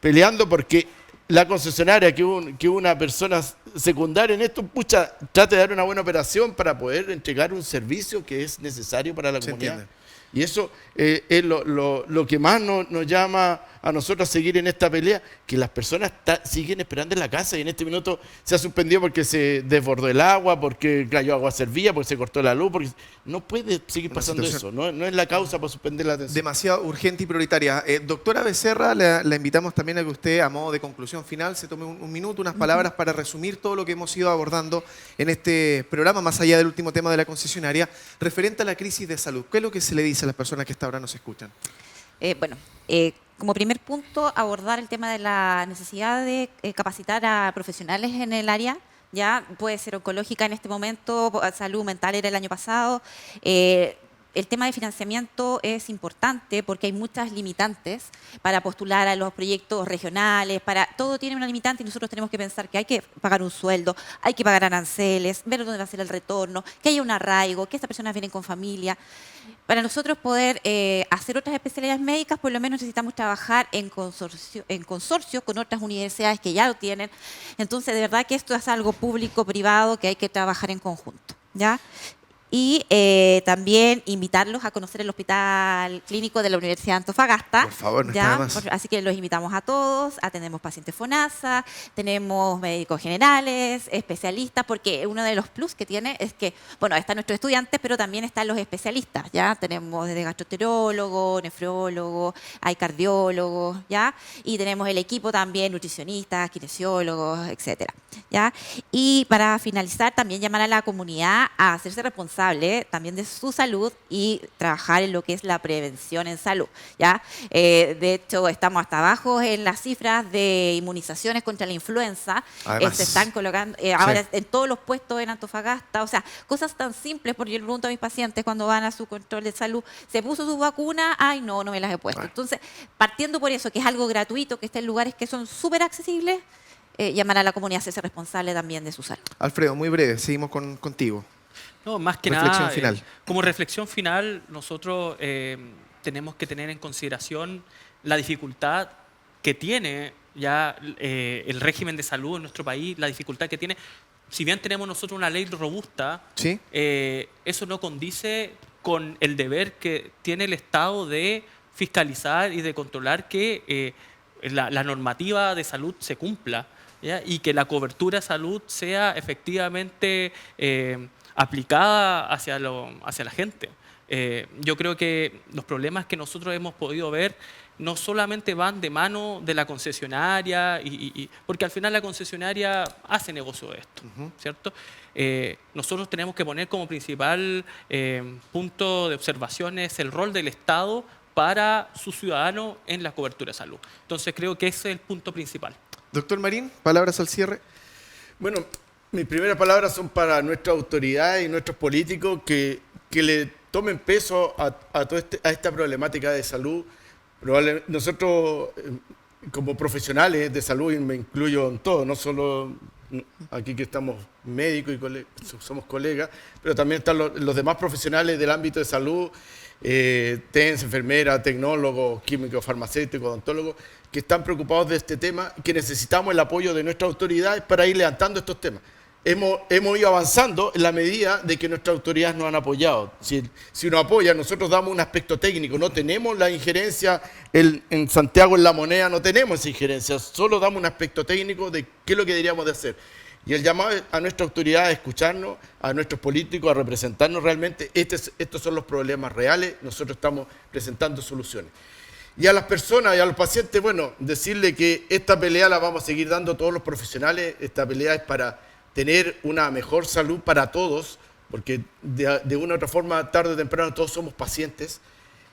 peleando porque la concesionaria, que una persona secundaria en esto, trate de dar una buena operación para poder entregar un servicio que es necesario para la comunidad. Entiende. Y eso es lo que más nos llama a nosotros a seguir en esta pelea, que las personas siguen esperando en la casa, y en este minuto se ha suspendido porque se desbordó el agua, porque cayó agua servida, porque se cortó la luz, porque no puede seguir pasando eso, no es la causa para suspender la atención.
Demasiado urgente y prioritaria. Doctora Becerra, la invitamos también a que usted, a modo de conclusión final, se tome un minuto, unas palabras para resumir todo lo que hemos ido abordando en este programa, más allá del último tema de la concesionaria, referente a la crisis de salud. ¿Qué es lo que se le dice a las personas que hasta ahora nos escuchan?
Como primer punto, abordar el tema de la necesidad de capacitar a profesionales en el área. Ya puede ser oncológica en este momento, salud mental era el año pasado. El tema de financiamiento es importante porque hay muchas limitantes para postular a los proyectos regionales, todo tiene una limitante, y nosotros tenemos que pensar que hay que pagar un sueldo, hay que pagar aranceles, ver dónde va a ser el retorno, que haya un arraigo, que estas personas vienen con familia. Para nosotros poder hacer otras especialidades médicas, por lo menos necesitamos trabajar en consorcio con otras universidades que ya lo tienen. Entonces, de verdad que esto es algo público-privado que hay que trabajar en conjunto, ¿ya? Y también invitarlos a conocer el Hospital Clínico de la Universidad de Antofagasta.
Por favor, no está más.
Así que los invitamos a todos. Atendemos pacientes FONASA, tenemos médicos generales, especialistas, porque uno de los plus que tiene es que, bueno, están nuestros estudiantes, pero también están los especialistas, ¿ya? Tenemos desde gastroenterólogo, nefrólogo, hay cardiólogos, ¿ya? Y tenemos el equipo también, nutricionistas, kinesiólogos, etcétera, ¿ya? Y para finalizar, también llamar a la comunidad a hacerse responsable también de su salud y trabajar en lo que es la prevención en salud, ¿ya? De hecho, estamos hasta abajo en las cifras de inmunizaciones contra la influenza. Se están colocando ahora en todos los puestos en Antofagasta. O sea, cosas tan simples, porque yo le pregunto a mis pacientes cuando van a su control de salud, ¿se puso su vacuna? Ay, no me las he puesto. Entonces, partiendo por eso, que es algo gratuito, que está en lugares que son súper accesibles, llamar a la comunidad a hacerse responsable también de su salud.
Alfredo, muy breve, seguimos contigo.
No, más que
reflexión
nada,
final.
Como reflexión final, nosotros tenemos que tener en consideración la dificultad que tiene ya el régimen de salud en nuestro país, la dificultad que tiene. Si bien tenemos nosotros una ley robusta,
¿sí?
Eso no condice con el deber que tiene el Estado de fiscalizar y de controlar que la normativa de salud se cumpla, ¿ya? Y que la cobertura de salud sea efectivamente aplicada hacia la gente. Yo creo que los problemas que nosotros hemos podido ver no solamente van de mano de la concesionaria, porque al final la concesionaria hace negocio de esto, ¿cierto? Nosotros tenemos que poner como principal punto de observación es el rol del Estado para su ciudadano en la cobertura de salud. Entonces creo que ese es el punto principal.
Doctor Marín, palabras al cierre.
Bueno, mis primeras palabras son para nuestras autoridades y nuestros políticos que le tomen peso a esta problemática de salud. Nosotros, como profesionales de salud, y me incluyo en todo, no solo aquí que estamos médicos y somos colegas, pero también están los demás profesionales del ámbito de salud, TENS, enfermeras, tecnólogos, químicos, farmacéuticos, odontólogos, que están preocupados de este tema, que necesitamos el apoyo de nuestras autoridades para ir levantando estos temas. Hemos ido avanzando en la medida de que nuestras autoridades nos han apoyado. Si nos apoyan, nosotros damos un aspecto técnico, no tenemos la injerencia en Santiago en la moneda, no tenemos esa injerencia, solo damos un aspecto técnico de qué es lo que deberíamos de hacer. Y el llamado a nuestras autoridades a escucharnos, a nuestros políticos, a representarnos realmente, estos son los problemas reales, nosotros estamos presentando soluciones. Y a las personas y a los pacientes, bueno, decirle que esta pelea la vamos a seguir dando todos los profesionales, esta pelea es para tener una mejor salud para todos, porque de una u otra forma, tarde o temprano, todos somos pacientes,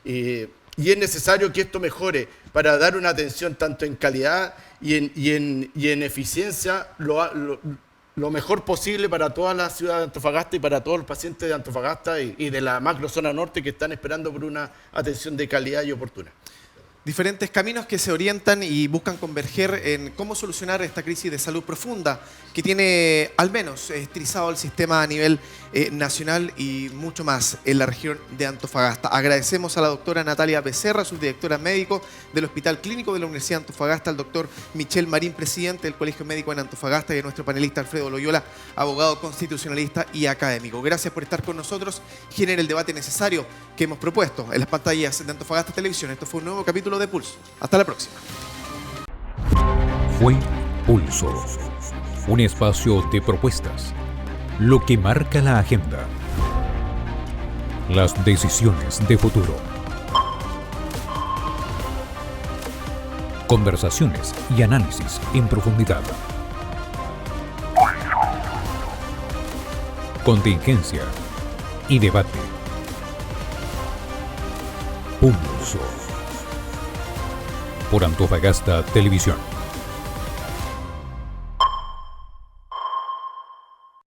y es necesario que esto mejore para dar una atención tanto en calidad y en eficiencia lo mejor posible para toda la ciudad de Antofagasta y para todos los pacientes de Antofagasta y de la macro zona norte que están esperando por una atención de calidad y oportuna.
Diferentes caminos que se orientan y buscan converger en cómo solucionar esta crisis de salud profunda que tiene al menos estrizado el sistema a nivel nacional y mucho más en la región de Antofagasta. Agradecemos a la doctora Natalia Becerra, subdirectora médico del Hospital Clínico de la Universidad de Antofagasta, al doctor Michel Marín, presidente del Colegio Médico en Antofagasta, y a nuestro panelista Alfredo Loyola, abogado constitucionalista y académico. Gracias por estar con nosotros. Genera el debate necesario que hemos propuesto en las pantallas de Antofagasta Televisión. Esto fue un nuevo capítulo de Pulso. Hasta la próxima.
Fue Pulso, un espacio de propuestas, lo que marca la agenda, las decisiones de futuro, conversaciones y análisis en profundidad, contingencia y debate. Pulso por Antofagasta Televisión.